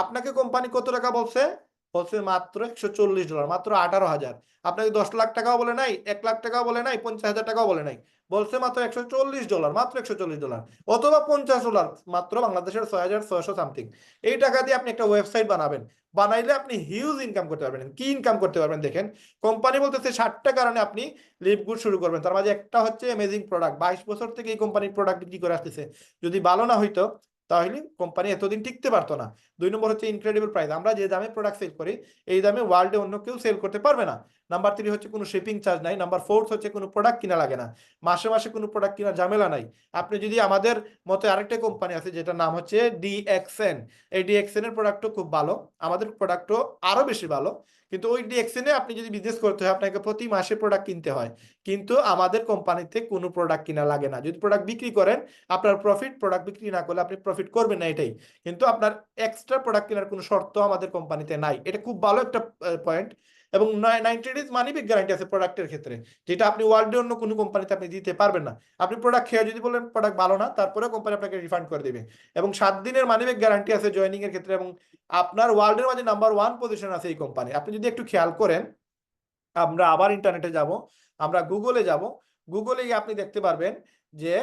আপনাকে কোম্পানি কত টাকা বলছে? বলছে মাত্র $140, মাত্র 18,000। আপনাকে 10 লাখ টাকাও বলে নাই, 1 লাখ টাকাও বলে নাই, 50,000 টাকাও বলে নাই, বলছে মাত্র $140, মাত্র $140, অথবা $50, মাত্র বাংলাদেশের 6,600 সামথিং। এই টাকা দিয়ে আপনি একটা ওয়েবসাইট বানাবেন, বানাইলে আপনি হিউজ ইনকাম করতে পারবেন। কি ইনকাম করতে পারবেন দেখেন, কোম্পানি বলতেছে 60টা কারণে আপনি লিভ গুড শুরু করবেন। তার মাঝে একটা হচ্ছে অ্যামেজিং প্রোডাক্ট, 22 বছর থেকে এই কোম্পানির প্রোডাক্ট বিক্রি করে আসতেছে, যদি ভালো না হইতো তাহলে কোম্পানি এতদিন টিকতে পারতো না। 2 নম্বর হচ্ছে ইনক্রেডিবল প্রাইস, আমরা যে দামে প্রোডাক্ট সেল করি এই দামে ওয়ার্ল্ডে অন্য কেউ সেল করতে পারবে না। নাম্বার 3 হচ্ছে কোনো শিপিং চার্জ নাই। নাম্বার 4 হচ্ছে কোনো প্রোডাক্ট কিনা লাগে না, মাসে মাসে কোনো প্রোডাক্ট কিনা ঝামেলা নাই। আপনি যদি আমাদের মতো আরেকটা কোম্পানি আছে যেটা নাম হচ্ছে ডিএক্সএন, এই ডিএক্সএন এর প্রোডাক্টও খুব ভালো, আমাদের প্রোডাক্টও আরো বেশি ভালো, কিন্তু ওই ডিএক্সএনে আপনি যদি বিজনেস করতে হয় আপনাকে প্রতি মাসে প্রোডাক্ট কিনতে হয়, কিন্তু আমাদের কোম্পানিতে কোনো প্রোডাক্ট কিনা লাগে না। যদি প্রোডাক্ট বিক্রি করেন আপনার প্রফিট, প্রোডাক্ট বিক্রি না করলে আপনি প্রফিট করবেন না, এটাই। কিন্তু আপনার এক্সট্রা প্রোডাক্ট কেনার কোনো শর্ত আমাদের কোম্পানিতে নাই, এটা খুব ভালো একটা পয়েন্ট। এবং 90 ডেজ মানি ব্যাক গ্যারান্টি আছে প্রোডাক্টের ক্ষেত্রে, যেটা আপনি ওয়ার্ল্ডে অন্য কোনো কোম্পানিতে আপনি দিতে পারবেন না। আপনি প্রোডাক্ট খেয়ে যদি বলেন প্রোডাক্ট ভালো না, তারপরে কোম্পানি আপনাকে রিফান্ড করে দেবে। এবং 7 দিনের মানি ব্যাক গ্যারান্টি আছে জয়েনিং এর ক্ষেত্রে। এবং আপনার ওয়ার্ল্ডের মাঝে নাম্বার 1 পজিশন আছে এই কোম্পানি। আপনি যদি একটু খেয়াল করেন, আমরা আবার ইন্টারনেটে যাব, আমরা গুগলে যাব, গুগলে গিয়ে আপনি দেখতে পারবেন যে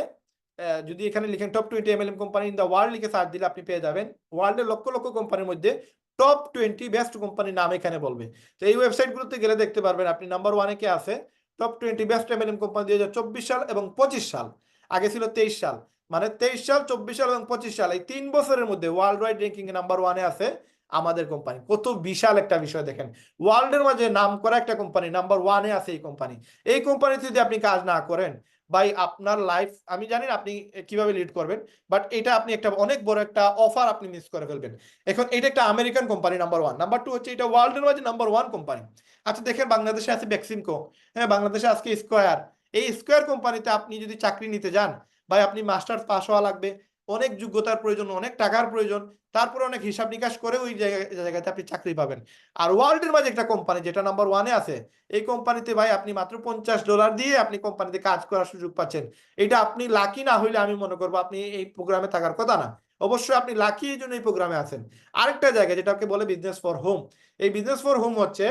যদি এখানে লিখেন top 20 MLM company in the world লিখে সার্চ দিলে আপনি পেয়ে যাবেন ওয়ার্ল্ডের লক্ষ লক্ষ কোম্পানির মধ্যে টপ 20 বেস্ট কোম্পানির নাম এখানে বলবে। তো এই ওয়েবসাইটগুলোতে গেলে দেখতে পারবেন আপনি নাম্বার 1-এ কে আছে, টপ 20 বেস্ট এমএলএম কোম্পানি 2024 সাল এবং 25 সাল, আগে ছিল 23 সাল, মানে 23 সাল, 24 সাল এবং 25 সাল, এই 3 বছরের মধ্যে ওয়ার্ল্ড ওয়াইড র্যাঙ্কিং এ নাম্বার 1-এ আছে আমাদের কোম্পানি। কত বিশাল একটা বিষয় দেখেন, ওয়ার্ল্ডের মাঝে নাম করা একটা কোম্পানি নাম্বার 1-এ আছে এই কোম্পানি। এই কোম্পানিতে যদি আপনি কাজ না করেন ভাই, আপনার লাইফ আমি জানি না আপনি কিভাবে লিড করবেন, বাট এটা আপনি একটা অনেক বড় একটা অফার আপনি মিস করে ফেলবেন। এখন এটা একটা আমেরিকান কোম্পানি নাম্বার 1, নাম্বার 2 হচ্ছে এটা ওয়ার্ল্ডের মাঝে নাম্বার 1 কোম্পানি। আচ্ছা দেখেন বাংলাদেশে আছে বেক্সিমকো, হ্যাঁ বাংলাদেশে আজকে স্কয়ার, এই স্কয়ার কোম্পানিতে আপনি যদি চাকরি নিতে যান ভাই, আপনি মাস্টার্স পাস হওয়া লাগবে, অনেক যোগ্যতার প্রয়োজন, অনেক টাকার প্রয়োজন, তারপরে অনেক হিসাব নিকাশ করে ওই জায়গাতে আপনি চাকরি পাবেন। আর ওয়ার্ল্ডের মাঝে একটা কোম্পানি যেটা নাম্বার 1-এ আছে, এই কোম্পানিতে ভাই আপনি মাত্র $50 দিয়ে আপনি কোম্পানিতে কাজ করার সুযোগ পাচ্ছেন। এটা আপনি লাকি না হইলে আমি মনে করবো আপনি এই প্রোগ্রামে থাকার কথা না। অবশ্যই আপনি লাকি এই জন্য এই প্রোগ্রামে আছেন। আরেকটা জায়গা যেটাকে বলে বিজনেস ফর হোম, এই বিজনেস ফর হোম হচ্ছে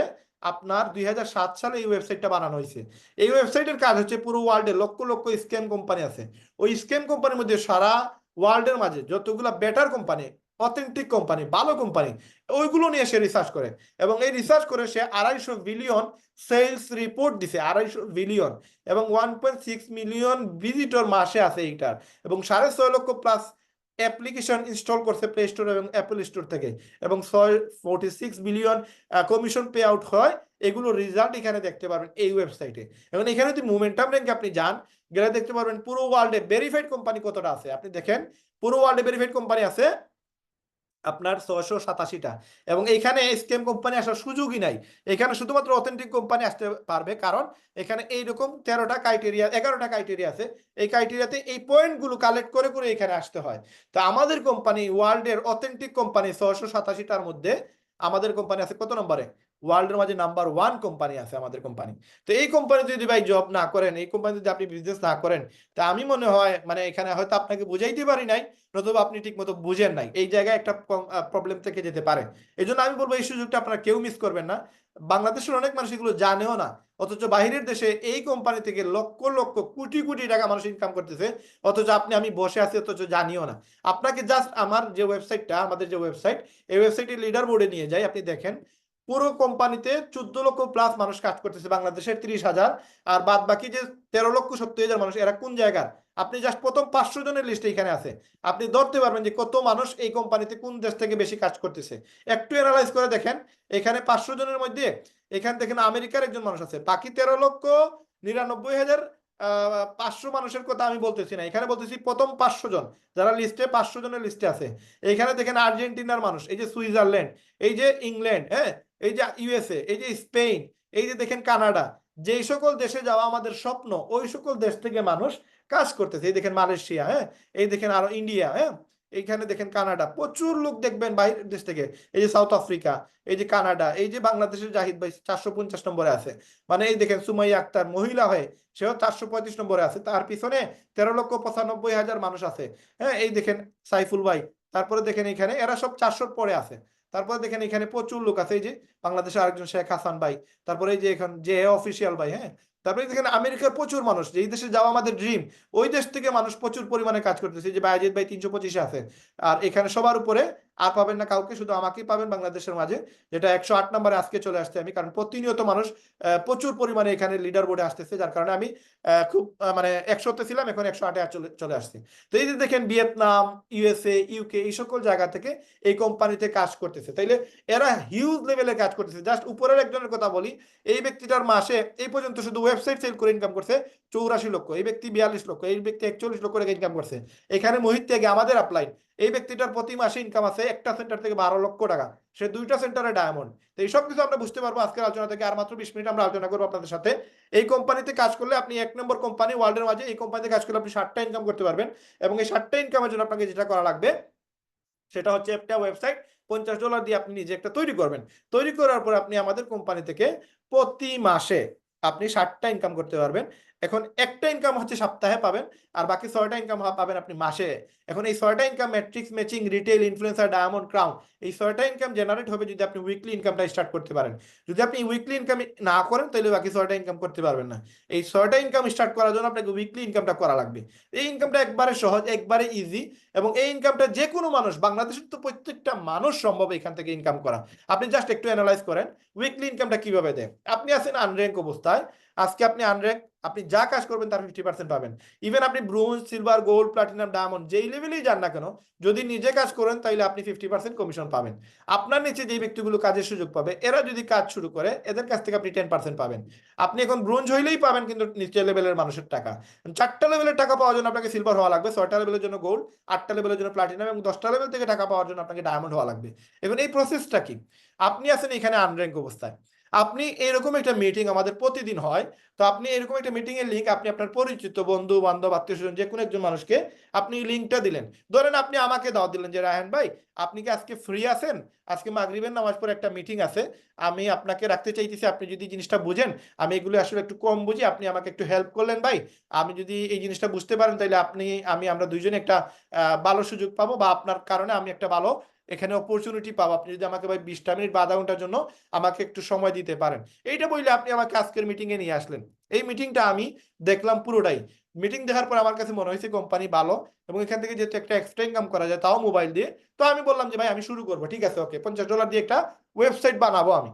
আপনার 2007 সালে এই ওয়েবসাইটটা বানানো হয়েছে। এই ওয়েবসাইটের কাজ হচ্ছে পুরো ওয়ার্ল্ডে লক্ষ লক্ষ স্ক্যাম কোম্পানি আছে, ওই স্ক্যাম কোম্পানির মধ্যে সারা ওয়ার্ল্ডের মাঝে যতগুলো বেটার কোম্পানি, অথেন্টিক কোম্পানি, ভালো কোম্পানি, ওইগুলো নিয়ে সে রিসার্চ করে, এবং এই রিসার্চ করে সে 250 বিলিয়ন সেলস রিপোর্ট দিছে, 250 বিলিয়ন, এবং 1.6 মিলিয়ন ভিজিটর মাসে আছে এইটার, এবং 6.5 লক্ষ প্লাস অ্যাপ্লিকেশন ইনস্টল করছে প্লে স্টোর এবং অ্যাপল স্টোর থেকে, এবং 46 বিলিয়ন কমিশন পে আউট হয়। এগুলো রেজাল্ট এখানে দেখতে পারবেন এই ওয়েবসাইটে। এবং এখানে যদি মোমেন্টাম র্যাঙ্কে আপনি যান, গেলে দেখতে পারবেন পুরো ওয়ার্ল্ডে ভেরিফাইড কোম্পানি কতটা আছে। আপনি দেখেন পুরো ওয়ার্ল্ডে ভেরিফাইড কোম্পানি আছে আপনার 687টা, এবং এইখানে স্ক্যাম কোম্পানি আসার সুযোগই নাই। এখানে শুধুমাত্র অথেন্টিক কোম্পানি আসতে পারবে, কারণ এখানে এইরকম 13টা ক্রাইটেরিয়া, 11টা ক্রাইটেরিয়া আছে। এই ক্রাইটেরিয়াতে এই পয়েন্টগুলো কালেক্ট করে করে এখানে আসতে হয়। তো আমাদের কোম্পানি ওয়ার্ল্ডের অথেন্টিক কোম্পানি 687টার মধ্যে আমাদের কোম্পানি আছে কত নম্বরে? ওয়ার্ল্ডের মাঝে নাম্বার 1 কোম্পানি আছে আমাদের কোম্পানি। তো এই কোম্পানি যদি ভাই জব না করেন, এই কোম্পানি যদি আপনি বিজনেস না করেন, তা আমি মনে হয় মানে এখানে হয়তো আপনাকে বুঝাইতে পারি নাই, নতুবা আপনি ঠিক মতো বুঝেন নাই, এই জায়গায় একটা প্রবলেম থেকে যেতে পারে। এই জন্য আমি বলবো এই সুযোগটা আপনারা কেউ মিস করবেন না। বাংলাদেশের অনেক মানুষ এগুলো জানেও না, অথচ বাহিরের দেশে এই কোম্পানি থেকে লক্ষ লক্ষ কোটি কোটি টাকা মানুষ ইনকাম করতেছে, অথচ আমি বসে আছি অথচ জানিও না। আপনাকে জাস্ট আমার যে ওয়েবসাইটটা, আমাদের যে ওয়েবসাইট, এই ওয়েবসাইটে লিডার বোর্ডে নিয়ে যাই, আপনি দেখেন পুরো কোম্পানিতে 14 লক্ষ প্লাস মানুষ কাজ করতেছে, বাংলাদেশের 30,000, আর বাদ বাকি যে 13,70,000 মানুষ, এরা কোন জায়গার? আপনি জাস্ট প্রথম 500 জনের লিস্টে এখানে আছে, আপনি ধরতে পারবেন যে কত মানুষ এই কোম্পানিতে কোন দেশ থেকে বেশি কাজ করতেছে। একটু অ্যানালাইজ করে দেখেন, এখানে 500 জনের মধ্যে এখানে দেখেন আমেরিকার একজন মানুষ আছে, বাকি 13,99,500 মানুষের কথা আমি বলতেছি না, এখানে বলতেছি প্রথম 500 জন যারা লিস্টে, 500 জনের লিস্টে আছে। এখানে দেখেন আর্জেন্টিনার মানুষ, এই যে সুইজারল্যান্ড, এই যে ইংল্যান্ড, হ্যাঁ, এই যে ইউএসএ, এই যে স্পেন, এই যে দেখেন কানাডা, যেই সকল দেশে যাওয়া আমাদের স্বপ্ন, ওই সকল দেশ থেকে মানুষ কাজ করতেছে। এই দেখেন মালয়েশিয়া, হ্যাঁ, এই দেখেন আরো ইন্ডিয়া, হ্যাঁ, এইখানে দেখেন কানাডা, প্রচুর লোক দেখবেন বাইরের দেশ থেকে, এই যে সাউথ আফ্রিকা, এই যে কানাডা, এই যে বাংলাদেশের জাহিদ ভাই 450 নম্বরে আছে, মানে এই দেখেন সুমাইয়া আক্তার মহিলা হয়ে সেও 435 নম্বরে আছে, তার পিছনে 13,95,000 মানুষ আছে, হ্যাঁ, এই দেখেন সাইফুল ভাই, তারপরে দেখেন এখানে এরা সব 400 পরে আছে, তারপরে দেখেন এখানে প্রচুর লোক আছে, এই যে বাংলাদেশের আরেকজন শেখ হাসান ভাই, তারপরে এই যে এখন যে অফিসিয়াল ভাই, হ্যাঁ, তারপরে দেখেন আমেরিকার প্রচুর মানুষ, যেই দেশে যাওয়া আমাদের ড্রিম, ওই দেশ থেকে মানুষ প্রচুর পরিমাণে কাজ করতেছে, যে বায়াজিৎ ভাই 325 আছে। আর এখানে সবার উপরে আর পাবেন না কাউকে, শুধু আমাকেই পাবেন বাংলাদেশের মাঝে, যেটা 108 নম্বরে আজকে চলে আসছে আমি, কারণ প্রতিনিয়ত মানুষ প্রচুর পরিমাণে এখানে লিডার বোর্ডে আসতেছে, যার কারণে আমি খুব মানে 100-তে ছিলাম, এখন 108-এ চলে চলে আসছি। তো এই যে দেখেন ভিয়েতনাম, ইউএসএ, ইউকে, এই সকল জায়গা থেকে এই কোম্পানিতে কাজ করতেছে, তাইলে এরা হিউজ লেভেলে কাজ করতেছে। জাস্ট উপরের একজনের কথা বলি, এই ব্যক্তিটার মাসে এই পর্যন্ত শুধু ওয়েবসাইট সেল করে ইনকাম করছে 84 লক্ষ, এই ব্যক্তি 42 লক্ষ, এই ব্যক্তি 41 লক্ষ টাকা ইনকাম করছে। এখানে মোহিত থেকে আমাদের আপলাইন, এই ব্যক্তিটার প্রতি মাসে ইনকাম আছে একটা সেন্টার থেকে 12 লক্ষ টাকা, সে 2টা সেন্টারে ডায়মন্ড। তো এইসব কিছু আমরা বুঝতে পারবো আজকের আলোচনা থেকে, আর মাত্র 20 মিনিট আমরা আলোচনা করবো আপনাদের সাথে। এই কোম্পানিতে কাজ করলে আপনি 1 নম্বর কোম্পানি ওয়ার্ল্ডের মাঝে, এই কোম্পানিতে কাজ করলে আপনি 60টা ইনকাম করতে পারবেন, এবং এই 60টা ইনকামের জন্য আপনাকে যেটা করা লাগবে সেটা হচ্ছে একটা ওয়েবসাইট $50 দিয়ে আপনি নিজে একটা তৈরি করবেন। তৈরি করার পর আপনি আমাদের কোম্পানি থেকে প্রতি মাসে আপনি 60টা ইনকাম করতে পারবেন। এখন একটা ইনকাম হচ্ছে সপ্তাহে পাবেন, আর বাকি 6টা ইনকাম পাবেন আপনি মাসে। এখন এই 6টা income matrix, matching, retail, influencer, diamond, crown, এই 6টা ইনকাম জেনারেট হবে যদি আপনি উইকলি ইনকামটা স্টার্ট করতে পারেন। যদি আপনি উইকলি ইনকাম না করেন তাহলে বাকি 6টা ইনকাম করতে পারবেন না। এই 6টা ইনকাম স্টার্ট করার জন্য আপনাকে উইকলি ইনকামটা করা লাগবে। এই ইনকামটা একবারে সহজ, একবারে ইজি, এবং এই ইনকামটা যে কোনো মানুষ, বাংলাদেশের তো প্রত্যেকটা মানুষ সম্ভব এখান থেকে ইনকাম করা। আপনি জাস্ট একটু অ্যানালাইজ করেন উইকলি ইনকামটা কিভাবে দেয়। আপনি আছেন আনর্যাঙ্ক অবস্থায়, আজকে আপনি আনর্যাঙ্ক, আপনি যা কাজ করবেন তার 50% পাবেন। ইভেন আপনি bronze, silver, gold, platinum, diamond যেই লেভেলেই যান না কেন, যদি নিজে কাজ করেন তাহলে আপনি 50% কমিশন পাবেন। আপনার নিচে যে ব্যক্তিগুলো কাজের সুযোগ পাবে, এরা যদি কাজ শুরু করে এদের কাছ থেকে আপনি 10% পাবেন। আপনি এখন ব্রোঞ্জ হইলেই পাবেন কিন্তু নিচে লেভেলের মানুষের টাকা। 4টা লেভেলের টাকা পাওয়ার জন্য আপনাকে সিলভার হওয়া লাগবে, 6টা লেভেলের জন্য গোল্ড, 8টা লেভেলের জন্য প্লাটিনাম, এবং 10টা লেভেল থেকে টাকা পাওয়ার জন্য আপনাকে ডায়মন্ড হওয়া লাগবে। এখন এই প্রসেসটা কি? আপনি আছেন এখানে আনর্যাঙ্ক অবস্থায়, আপনি এরকম একটা মিটিং আমাদের প্রতিদিন হয়, তো আপনি এরকম একটা মিটিং এর লিঙ্ক আপনি আপনার পরিচিত বন্ধু বান্ধব আত্মীয় স্বজন যে কোনো একজন মানুষকে আপনি লিঙ্কটা দিলেন। ধরেন আপনি আমাকে দাও দিলেন যে রায়হান ভাই, আপনি কি আজকে ফ্রি আছেন? আজকে মাগরিবের নামাজ পরে একটা মিটিং আছে, আমি আপনাকে রাখতে চাইতেছি, আপনি যদি জিনিসটা বুঝেন, আমি এগুলো আসলে একটু কম বুঝি, আপনি আমাকে একটু হেল্প করলেন ভাই, আমি যদি এই জিনিসটা বুঝতে পারেন তাহলে আমরা দুইজনে একটা ভালো সুযোগ পাবো, বা আপনার কারণে আমি একটা ভালো এখানে অপরচুনিটি পাবো। আপনি যদি আমাকে ভাই 20টা মিনিট বা আধা ঘন্টার জন্য আমাকে একটু সময় দিতে পারেন, এইটা বললে আপনি আমাকে আজকের মিটিং এ নিয়ে আসলেন। এই মিটিংটা আমি দেখলাম পুরোটাই। মিটিং দেখার পর আমার কাছে মনে হয়েছে কোম্পানি ভালো, এবং এখান থেকে যেহেতু একটা এক্সট্রা ইনকাম করা যায় তাও মোবাইল দিয়ে, তো আমি বললাম যে ভাই আমি শুরু করবো, ঠিক আছে, ওকে, $50 দিয়ে একটা ওয়েবসাইট বানাবো আমি।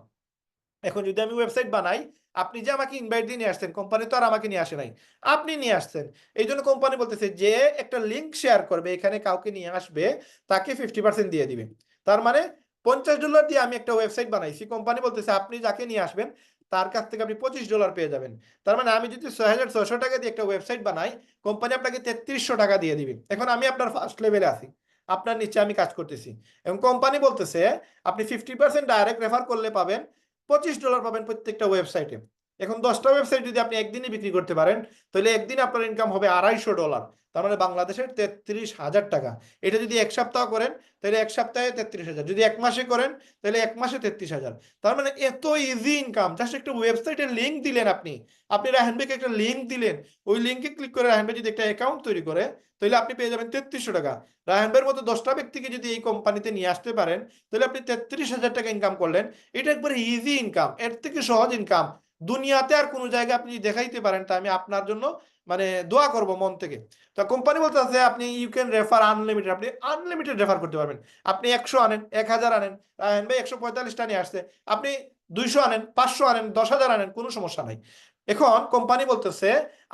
এখন যদি আমি ওয়েবসাইট বানাই, আপনি যে আমাকে ইনভাইট দিয়ে নিয়ে আসছেন, কোম্পানি তো আর আমাকে নিয়ে আসে নাই, আপনি নিয়ে আসছেন। এই জন্য কোম্পানি বলতেছে যে একটা লিঙ্ক শেয়ার করবে, এখানে কাউকে নিয়ে আসবে, তাকে 50% দিয়ে দিবে। তার মানে $50 দিয়ে আমি একটা ওয়েবসাইট বানাইছি, কোম্পানি বলতেছে আপনি যাকে নিয়ে আসবেন তার কাছ থেকে আপনি $25 পেয়ে যাবেন। তার মানে আমি যদি 6,600 টাকা দিয়ে একটা ওয়েবসাইট বানাই, কোম্পানি আপনাকে 3300 টাকা দিয়ে দিবে। এখন আমি আপনার ফার্স্ট লেভেলে আছি, আপনার নিচে আমি কাজ করতেছি, এবং কোম্পানি বলতেছে আপনি 50% ডাইরেক্ট রেফার করলে পাবেন $25 পাবেন প্রত্যেকটা ওয়েবসাইটে। এখন 10টা ওয়েবসাইট যদি আপনি একদিনে বিক্রি করতে পারেন, তাহলে একদিনে আপনার ইনকাম হবে $250, তার মানে বাংলাদেশের 33,000 টাকা। এটা যদি এক সপ্তাহ করেন তাহলে এক সপ্তাহে 33,000, যদি এক মাসে করেন তাহলে এক মাসে 33,000। তার মানে এত ইজি ইনকাম। জাস্ট একটা ওয়েবসাইটের লিঙ্ক দিলেন, আপনি আপনি রায়হান ভাইকে একটা লিঙ্ক দিলেন, ওই লিঙ্কে ক্লিক করে রায়হান ভাই যদি একটা অ্যাকাউন্ট তৈরি করে, তাহলে আপনি পেয়ে যাবেন 3300 টাকা। রায়হান ভাইয়ের মতো 10টা ব্যক্তিকে যদি এই কোম্পানিতে নিয়ে আসতে পারেন, তাহলে আপনি 33,000 টাকা ইনকাম করলেন। এটা একবারে ইজি ইনকাম, এর থেকে সহজ ইনকাম দুনিয়াতে আর কোনো জায়গায় আপনি দেখাইতে পারেন, তা আমি আপনার জন্য মানে দোয়া করব মন থেকে। তো কোম্পানি বলতে আছে আপনি ইউ ক্যান রেফার আনলিমিটেড, আপনি আনলিমিটেড রেফার করতে পারবেন। আপনি 100 আনেন, 1000 আনেন, রায়হান ভাই 145টা নিয়ে আসছে, আপনি 200 আনেন, 500 আনেন, 10,000 আনেন, কোনো সমস্যা নাই। এখন কোম্পানি বলতেছে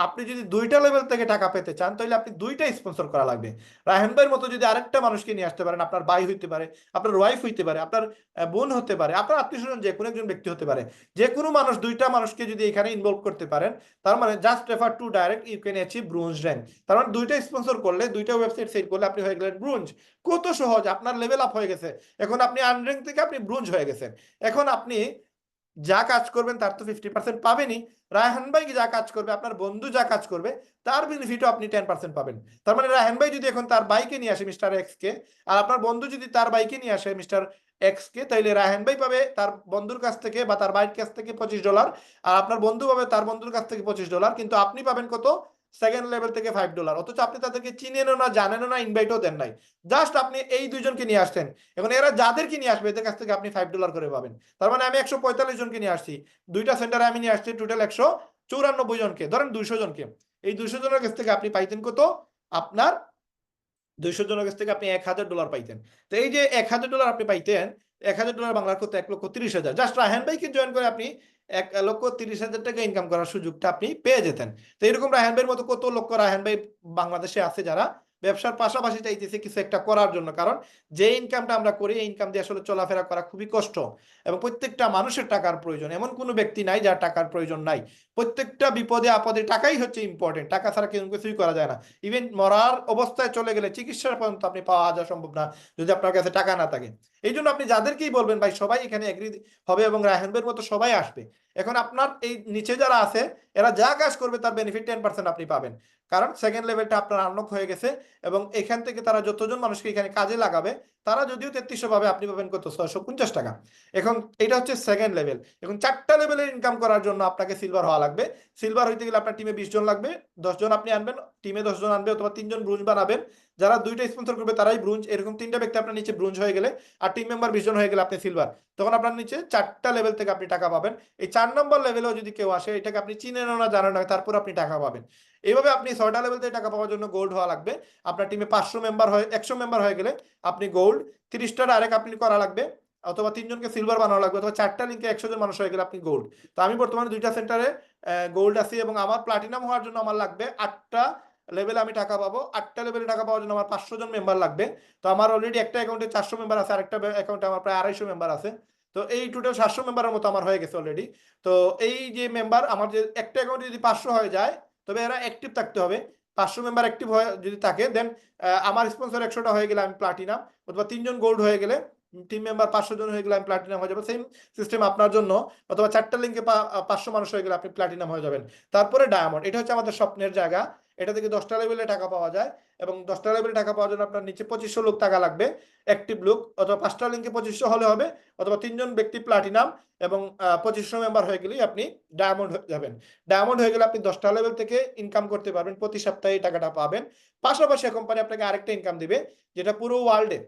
আপনি যদি 2টা লেভেল থেকে টাকা পেতে চান, তাহলে আপনি 2টা স্পন্সর করা লাগবে। রায়হান ভাইয়ের মতো যদি আরেকটা মানুষকে নিয়ে আসতে পারেন, আপনার ভাই হইতে পারে, আপনার ওয়াইফ হইতে পারে, আপনার বোন হতে পারে, আপনার আত্মীয় স্বজন যে কোনো একজন ব্যক্তি হতে পারে, যে কোনো মানুষ 2টা মানুষকে যদি এখানে ইনভলভ করতে পারেন, তার মানে just refer to direct you can achieve bronze rank. তার মানে 2টা স্পন্সর করলে, 2টা ওয়েবসাইট সেল করলে আপনি হয়ে গেলেন ব্রোঞ্জ। কত সহজ, আপনার লেভেল আপ হয়ে গেছে। এখন আপনি আনর্যাঙ্ক থেকে আপনি ব্রোঞ্জ হয়ে গেছেন। এখন আপনি যা কাজ করবেন তার তো 50% পাবেনই। রায়হান ভাই যা কাজ করবে, আপনার বন্ধু যা কাজ করবে, তার বেনিফিটও আপনি 10% পাবেন। তার মানে রায়হান ভাই যদি এখন তার বাইকে নিয়ে আসে মিস্টার এক্স কে, আর আপনার বন্ধু যদি তার বাইকে নিয়ে আসে মিস্টার এক্স কে, তাইলে রায়হান ভাই পাবে তার বন্ধুর কাছ থেকে বা তার বাইক কাছ থেকে $25, আর আপনার বন্ধু পাবে তার বন্ধুর কাছ থেকে $25, কিন্তু আপনি পাবেন কত? সেকেন্ড লেভেল থেকে $5। অথচ আপনি তাদেরকে চিনেনও না, জানেনও না, ইনভাইটও দেন নাই। জাস্ট আপনি এই দুইজনকে নিয়ে আসছেন। এখন এরা যাদেরকে নিয়ে আসবে এদের কাছ থেকে আপনি $5 করে পাবেন। তার মানে আমি 145 জনকে নিয়ে আসছি, 2টা সেন্টারে আমি নিয়ে আসছি টোটাল 194 জনকে, ধরেন 200 জনকে। এই 200 জনের কাছ থেকে আপনি পাইতেন কত? আপনার 200 জনের কাছ থেকে আপনি $1,000 পাইতেন। তো এই যে $1,000 আপনি পাইতেন, $1,000 বাংলার কত? 1,30,000। জাস্ট রায়হান ভাইকে জয়েন করে আপনি 1,30,000 টাকা ইনকাম করার সুযোগটা আপনি পেয়ে যেতেন। তো এরকম রায়হান ভাইয়ের মতো কত লক্ষ রায়হান ভাই বাংলাদেশে আছে, যারা ব্যবসার পাশাপাশি চাইতেছে কিছু একটা করার জন্য। কারণ যে ইনকামটা আমরা করি, এই ইনকাম দিয়ে আসলে চলাফেরা করা খুবই কষ্ট, এবং প্রত্যেকটা মানুষের টাকার প্রয়োজন। এমন কোনো ব্যক্তি নাই যার টাকার প্রয়োজন নাই। প্রত্যেকটা বিপদে আপদে টাকাই হচ্ছে ইম্পর্টেন্ট। টাকা ছাড়া কেউ কিছুই করা যায় না। ইভেন মরার অবস্থায় চলে গেলে চিকিৎসার পর্যন্ত আপনি পাওয়া যাওয়া সম্ভব না যদি আপনার কাছে টাকা না থাকে। এই জন্য আপনি যাদেরকেই বলবেন ভাই, সবাই এখানে এগ্রি হবে এবং রায়হান ভাইয়ের মতো সবাই আসবে। এখন আপনার এই নিচে যারা আছে, এরা যা কাজ করবে তার বেনিফিট 10% আপনি পাবেন। কারণ সেকেন্ড লেভেলটা আপনার আনলক হয়ে গেছে, এবং এখান থেকে তারা যতজন মানুষকে এখানে কাজে লাগাবে, তারা যদিও 3300 পাবে, আপনি পাবেন কত? 650 টাকা। এখন এটা হচ্ছে সেকেন্ড লেভেল। এখন 4টা লেভেলের ইনকাম করার জন্য আপনাকে সিলভার হওয়া লাগবে। সিলভার হইতে গেলে আপনার টিমে 20 জন লাগবে, 10 জন আপনি আনবেন, টিমে 10 জন আনবে, অথবা 3 জন ব্রোঞ্জ বানাবেন। যারা 2টা স্পন্সর করবে তারাই ব্রোঞ্জ। এরকম 3টা ব্যক্তি আপনার নিচে ব্রোঞ্জ হয়ে গেলে, আর টিম মেম্বার 20 জন হয়ে গেলে আপনি সিলভার। তখন আপনার নিচে 4টা লেভেল থেকে আপনি টাকা পাবেন। এই 4 নম্বর লেভেলেও যদি কেউ আসে, এটাকে আপনি চিনেন না, জানেন না, তারপর আপনি টাকা পাবেন। এইভাবে আপনি 6টা লেভেল থেকে টাকা পাওয়ার জন্য গোল্ড হওয়া লাগবে। আপনার টিমে 500 মেম্বার হয়ে 100 মেম্বার হয়ে গেলে আপনি গোল্ড। 30টা ডাইরেক্ট আপনি করা লাগবে, অথবা 3 জনকে সিলভার বানানো লাগবে, অথবা 4টা লিঙ্কে 100 জন মানুষ হয়ে গেলে আপনি গোল্ড। তো আমি বর্তমানে 2টা সেন্টারে গোল্ড আছি, এবং আমার প্লাটিনাম হওয়ার জন্য আমার লাগবে 8টা লেভেলে আমি টাকা পাবো। 8টা লেভেলে টাকা পাওয়ার জন্য আমার 500 জন মেম্বার লাগবে। তো আমার অলরেডি একটা অ্যাকাউন্টে 400 মেম্বার আছে, আরেকটা অ্যাকাউন্টে আমার প্রায় 250 মেম্বার আছে। তো এই টোটাল 700 মেম্বারের মতো আমার হয়ে গেছে অলরেডি। তো এই যে মেম্বার, আমার যে একটা অ্যাকাউন্টে যদি 500 হয়ে যায়, তবে এরা অ্যাক্টিভ থাকতে হবে। 500 মেম্বার অ্যাক্টিভ হয়ে যদি থাকে, দেন আমার স্পন্সর 100টা হয়ে গেলে আমি প্লাটিনাম, অথবা 3 জন গোল্ড হয়ে গেলে, টিম মেম্বার 500 জন হয়ে গেলে আমি প্লাটিনাম হয়ে যাবো। সেম সিস্টেম আপনার জন্য, অথবা 4টা লিঙ্কে 500 মানুষ হয়ে গেলে আপনি প্লাটিনাম হয়ে যাবেন। তারপরে ডায়মন্ড, এটা হচ্ছে আমাদের স্বপ্নের জায়গা। এটা থেকে 10টা লেভেলে টাকা পাওয়া যায়, এবং 10টা লেভেলে টাকা পাওয়ার জন্য আপনার নিচে 2500 লোক টাকা লাগবে, অ্যাক্টিভ লোক। অথবা 5টা লিঙ্কে 2500 হলে হবে, অথবা 3 জন ব্যক্তি প্লাটিনাম, এবং 2500 মেম্বার হয়ে গেলেই আপনি ডায়মন্ড হয়ে যাবেন। ডায়মন্ড হয়ে গেলে আপনি 10টা লেভেল থেকে ইনকাম করতে পারবেন, প্রতি সপ্তাহে এই টাকাটা পাবেন। পাশাপাশি কোম্পানি আপনাকে আরেকটা ইনকাম দিবে, যেটা পুরো ওয়ার্ল্ডে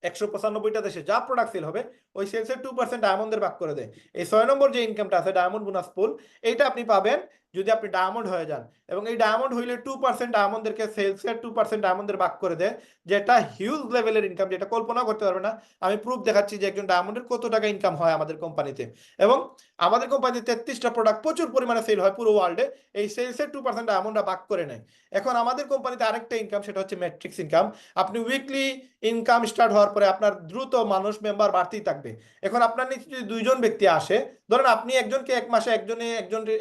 195টা দেশে যা প্রোডাক্ট সেল হবে, ওই সেলসের 2% ডায়মন্ডের ভাগ করে দেয়। এই 6 নম্বর যে ইনকামটা আছে, ডায়মন্ড বোনাস পুল, এইটা আপনি পাবেন যদি আপনি ডায়মন্ড হয়ে যান। এবং এই ডায়মন্ড হইলে 2% ডায়মন্ডদেরকে সেলসের 2% ডায়মন্ডের ভাগ করে দেয়, যেটা হিউজ লেভেলের ইনকাম, যেটা কল্পনা করতে পারবে না। আমি প্রুফ দেখাচ্ছি যে একজন ডায়মন্ডের কত টাকা ইনকাম হয় আমাদের কোম্পানিতে। এবং আমাদের কোম্পানিতে 33টা প্রোডাক্ট প্রচুর পরিমাণে সেল হয় পুরো ওয়ার্ল্ডে, এই সেলসের 2% ডায়মন্ডরা ভাগ করে নেয়। এখন আমাদের কোম্পানিতে আরেকটা ইনকাম, সেটা হচ্ছে ম্যাট্রিক্স ইনকাম। আপনি উইকলি ইনকাম স্টার্ট হওয়ার পরে আপনার দ্রুত মানুষ মেম্বার বাড়তেই থাকবে। এখন আপনার নিচে যদি 2 জন ব্যক্তি আসে, ধরেন আপনি একজনকে এক মাসে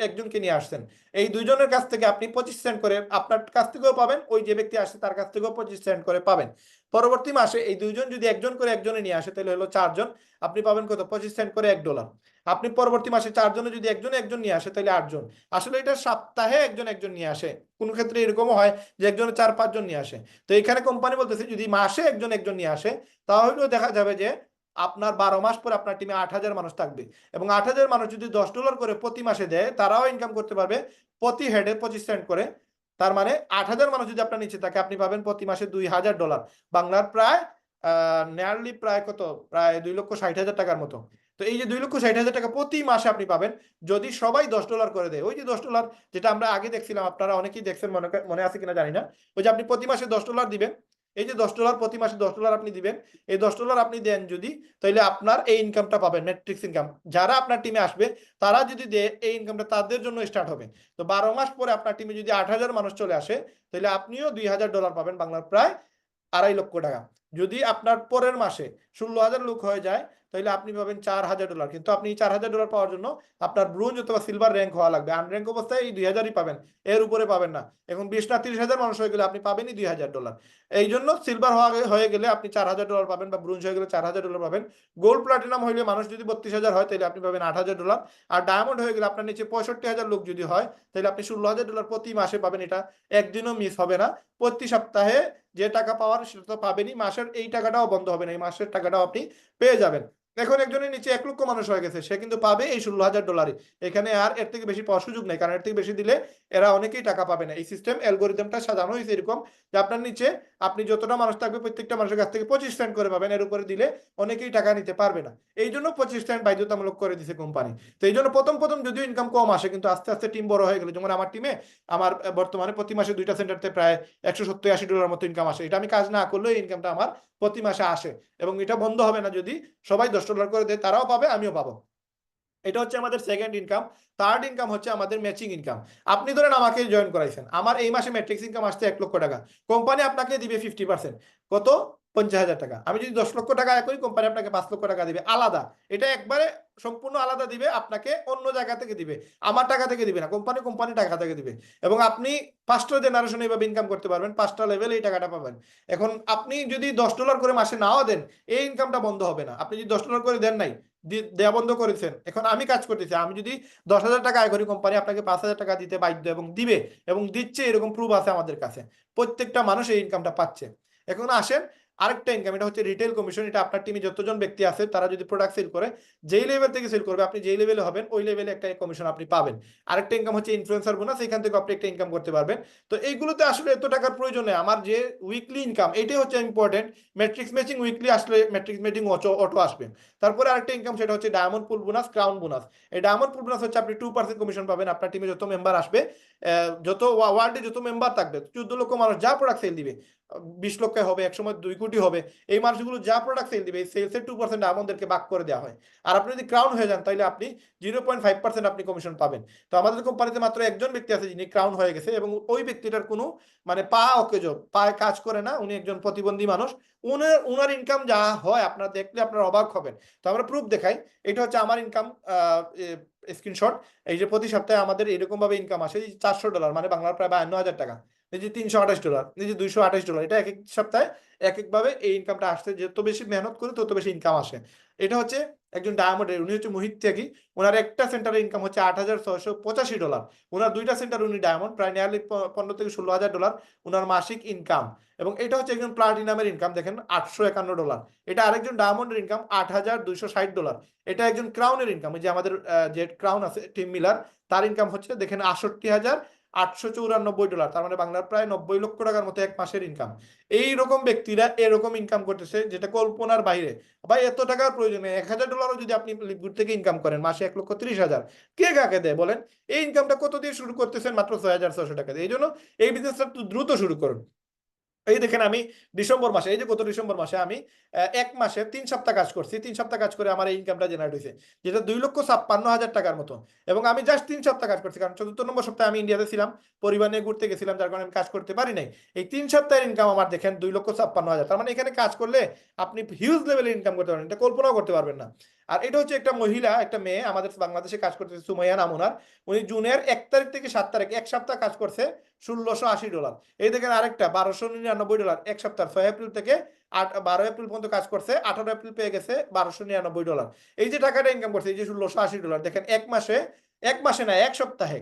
একজনকে নিয়ে আসছেন, পাচ্ছেন। এই দুইজনের কাছ থেকে আপনি 25 সেন্ট করে আপনার কাছ থেকেও পাবেন, ওই যে ব্যক্তি আসছে তার কাছ থেকেও 25 সেন্ট করে পাবেন। পরবর্তী মাসে এই দুইজন যদি একজন করে একজনে নিয়ে আসে তাহলে হলো 4 জন, আপনি পাবেন কত? 25 সেন্ট করে $1। আপনি পরবর্তী মাসে 4 জনে যদি একজন একজন নিয়ে আসে তাহলে 8 জন। আসলে এটা সপ্তাহে একজন একজন নিয়ে আসে, কোনো ক্ষেত্রে এরকমও হয় যে একজনে 4-5 জন নিয়ে আসে। তো এখানে কোম্পানি বলতেছে যদি মাসে একজন একজন নিয়ে আসে তাহলেও দেখা যাবে যে আপনার 12 মাস পরে আপনার টিমে 8,000 মানুষ থাকবে, এবং 8,000 মানুষ যদি $10 করে প্রতি মাসে দেয় তারাও ইনকাম করতে পারবে প্রতি হেডে 25 সেন্ট করে। তার মানে 8,000 মানুষ যদি আপনার নিচে থাকে আপনি পাবেন প্রতি মাসে $2,000, বাংলার প্রায় নিয়ারলি প্রায় কত, প্রায় 2,60,000 টাকার মতো। তো এই যে 2,60,000 টাকা প্রতি মাসে আপনি পাবেন যদি সবাই $10 করে দেয়। ওই যে $10 যেটা আমরা আগে দেখছিলাম, আপনারা অনেকেই দেখছেন, মনে আছে কিনা জানি না, ওই যে আপনি প্রতি মাসে $10 দিবেন, এই যে $10 প্রতি মাসে $10 আপনি দিবেন, এই $10 আপনি দেন যদি, তাহলে আপনার এই ইনকামটা পাবেন, ম্যাট্রিক্স ইনকাম। যারা আপনার টিমে আসবে তারা যদি দেয় এই ইনকামটা তাদের জন্য স্টার্ট হবে। তো 12 মাস পরে আপনার টিমে যদি 8,000 মানুষ চলে আসে তাহলে আপনিও $2,000 পাবেন, বাংলার প্রায় $2.5 লক্ষ। যদি আপনার পরের মাসে 16,000 লোক হয়ে যায় তাহলে আপনি পাবেন $4,000। কিন্তু আপনি $4,000 পাওয়ার জন্য আপনার ব্রোঞ্জ অথবা সিলভার র্যাঙ্ক হওয়া লাগবে। আনর্যাঙ্ক অবস্থায় এই 2,000ই পাবেন, এর উপরে পাবেন না। এখন 20 না 30,000 মানুষ হয়ে গেলে আপনি পাবেনই $2,000। এই জন্য সিলভার হয়ে গেলে আপনি $4,000 পাবেন, বা ব্রোঞ্জ হয়ে গেলে $4,000 পাবেন। গোল্ড প্লাটিনাম হইলে মানুষ যদি 32,000 হয় তাহলে আপনি পাবেন $8,000। আর ডায়মন্ড হয়ে গেলে আপনার নিচে 65,000 লোক যদি হয় তাহলে আপনি $16,000 প্রতি মাসে পাবেন। এটা একদিনও মিস হবে না। প্রতি সপ্তাহে যে টাকা পাওয়ার সেটা তো পাবেনই, মাসের এই টাকাটাও বন্ধ হবে না, এই মাসের টাকাটাও আপনি পেয়ে যাবেন। এখন একজনের নিচে 1 লক্ষ মানুষ হয়ে গেছে, সে কিন্তু পাবে এই $16,000। এখানে আর এর থেকে বেশি পাওয়ার সুযোগ নেই, কারণ এর থেকে বেশি দিলে এরা অনেকেই টাকা পাবে না। এই সিস্টেম অ্যালগোরিদমটা সাজানো হয়েছে এরকম যে আপনার নিচে আপনি যতটা মানুষ থাকবে প্রত্যেকটা মানুষের কাছ থেকে 25 সেন্ট করে পাবেন, এর উপরে দিলে অনেকেই টাকা নিতে পারবে না। এই জন্য 25 সেন্ট বাধ্যতামূলক করে দিছে কোম্পানি। তো এই জন্য প্রথম প্রথম যদিও ইনকাম কম আসে, কিন্তু আস্তে আস্তে টিম বড় হয়ে গেলে, যেমন আমার টিমে আমার বর্তমানে প্রতি মাসে 2টা সেন্টারতে প্রায় $170-80 মতো ইনকাম আসে। এটা আমি কাজ না করলেও এই ইনকামটা আমার প্রতি মাসে আসে, এবং এটা বন্ধ হবে না যদি সবাই $10 করে দেয়, তারাও পাবে আমিও পাবো। এটা হচ্ছে আমাদের সেকেন্ড ইনকাম। থার্ড ইনকাম হচ্ছে আমাদের ম্যাচিং ইনকাম। আপনি ধরেন আমাকে জয়েন করাইছেন, আমার এই মাসে ম্যাট্রিক্স ইনকাম আসছে 1 লক্ষ টাকা, কোম্পানি আপনাকে দিবে 50%, কত? 50,000 টাকা। আমি যদি 10 লক্ষ টাকা আয় করি কোম্পানি আপনাকে 5 লক্ষ টাকা দিবে আলাদা। এটা একবারে সম্পূর্ণ আলাদা দিবে, আপনাকে অন্য জায়গা থেকে দিবে, আমার টাকা থেকে দিবে না, কোম্পানি টাকা থেকে দিবে। এবং আপনি 5টা জেনারেশন এইভাবে ইনকাম করতে পারবেন, 5টা লেভেলে এই টাকাটা পাবেন। এখন আপনি যদি $10 করে মাসে নাও দেন এই ইনকামটা বন্ধ হবে না। আপনি যদি $10 করে দেন নাই, দেয়া বন্ধ করেছেন, এখন আমি কাজ করতেছি, আমি যদি 10,000 টাকা আয় করি কোম্পানি আপনাকে 5,000 টাকা দিতে বাধ্য, এবং দিবে এবং দিচ্ছে, এরকম প্রুফ আছে আমাদের কাছে। প্রত্যেকটা মানুষ এই ইনকামটা পাচ্ছে। এখন আসেন আরেকটা ইনকাম, এটা হচ্ছে রিটেল কমিশন। এটা আপনার টিমে যতজন ব্যক্তি আছে তারা যদি প্রোডাক্ট সেল করে, যেই লেভেল থেকে সেল করবে, আপনি যেই লেভেলে হবেন ওই লেভেলে একটা কমিশন আপনি পাবেন। আরেকটা ইনকাম হচ্ছে ইনফ্লুয়েন্সার বোনাস, এখান থেকে আপনি একটা ইনকাম করতে পারবেন। তো এইগুলোতে আসলে এত টাকার প্রয়োজন নেই। আমার যে উইকলি ইনকাম এটাই হচ্ছে ইম্পর্টেন্ট। ম্যাট্রিক্স ম্যাচিং উইকলি আসলে ম্যাট্রিক্স ম্যাচিং অটো আসবে। তারপরে আরেকটা ইনকাম, সেটা হচ্ছে ডায়মন্ড পুল বোনাস, ক্রাউন বোনাস। এই ডায়মন্ড পুল বোনাস হচ্ছে আপনি 2% কমিশন পাবেন। আপনার টিমে যত মেম্বার আসবে, যত ওয়ার্ল্ডে যত মেম্বার থাকবে, 14 লক্ষ মানুষ যা প্রোডাক্ট সেল দিবে, 20 লক্ষ হবে, এক সময় 2 কোটি হবে, এই মানুষগুলো যা প্রোডাক্ট সেল দিবে এই সেলসের 2% আমাদেরকে ভাগ করে দেওয়া হয়। আর আপনি যদি ক্রাউন হয়ে যান তাহলে আপনি 0.5% আপনি কমিশন পাবেন। তো আমাদের কোম্পানিতে মাত্র একজন ব্যক্তি আছে যিনি ক্রাউন হয়ে গেছে, এবং ওই ব্যক্তিটার কোনো মানে পা অকেজ, পায়ে কাজ করে না, উনি একজন প্রতিবন্ধী মানুষ। উনার ইনকাম যা হয় আপনারা দেখলে আপনারা অবাক হবেন। তো আমরা প্রুফ দেখাই, এটা হচ্ছে আমার ইনকাম স্ক্রিনশট। এই যে প্রতি সপ্তাহে আমাদের এরকম ভাবে ইনকাম আসে $400, মানে বাংলার প্রায় 52,000 টাকা। এই যে $328, এই যে $228, এটা এক এক সপ্তাহে এক এক ভাবে এই ইনকামটা আসছে। যত বেশি মেহনত করি তত বেশি ইনকাম আসে। এটা হচ্ছে একজন ডায়মন্ডের, উনি হচ্ছে মোহিত ত্যাগী। ওনার একটা সেন্টারের ইনকাম হচ্ছে $8,685। ওনার 2টা সেন্টার, উনি ডায়মন্ড, প্রায় নিয়ারলি $15,000-16,000 ওনার মাসিক ইনকাম। এবং এটা হচ্ছে একজন প্লাটিনামের ইনকাম, দেখেন $851। এটা আরেকজন ডায়মন্ডের ইনকাম $8,260। এটা একজন ক্রাউনের ইনকাম, যে আমাদের যে ক্রাউন আছে টিম মিলার, তার ইনকাম হচ্ছে দেখেন $68,894। তার মানে বাংলার প্রায় 90 লক্ষ টাকার মতো এক মাসের ইনকাম। এইরকম ব্যক্তিরা এরকম ইনকাম করতেছে যেটা কল্পনার বাইরে। ভাই এত টাকার প্রয়োজন নেই, $1,000 যদি আপনি লিকুইড থেকে ইনকাম করেন মাসে 1,30,000, কে কাকে দেয় বলেন? এই ইনকামটা কত দিয়ে শুরু করতেছেন? মাত্র 6,600 টাকা দিয়ে। এই জন্য এই বিজনেসটা দ্রুত শুরু করুন। এই দেখেন আমি ডিসেম্বর মাসে, এই যে গত ডিসেম্বর মাসে আমি 1 মাসে 3 সপ্তাহ কাজ করছি। 3 সপ্তাহ কাজ করে আমার এই ইনকামটা জেনারেট হয়েছে, যেটা 2,56,000 টাকার মতো। এবং আমি জাস্ট 3 সপ্তাহ কাজ করছি, কারণ 4র্থ নম্বর সপ্তাহে আমি ইন্ডিয়াতে ছিলাম, পরিবার নিয়ে ঘুরতে গেছিলাম, যার কারণে আমি কাজ করতে পারি নাই। এই 3 সপ্তাহের ইনকাম আমার দেখেন 2,56,000। তার মানে এখানে কাজ করলে আপনি হিউজ লেভেলের ইনকাম করতে পারেন, এটা কল্পনাও করতে পারবেন না। আর এটা হচ্ছে একটা মহিলা, একটা মেয়ে আমাদের বাংলাদেশে কাজ করতেছে, সুমাইয়া নাম ওনার। উনি জুনের 1 তারিখ থেকে 7 তারিখ 1 সপ্তাহ কাজ করছে, $1680। এই দেখেন আরেকটা $1299 এক সপ্তাহ, 6 এপ্রিল থেকে 12 এপ্রিল পর্যন্ত কাজ করছে, 18 এপ্রিল পেয়ে গেছে $1299। এই যে টাকাটা ইনকাম করছে, এই যে $1680, দেখেন এক মাসে না, 1 সপ্তাহে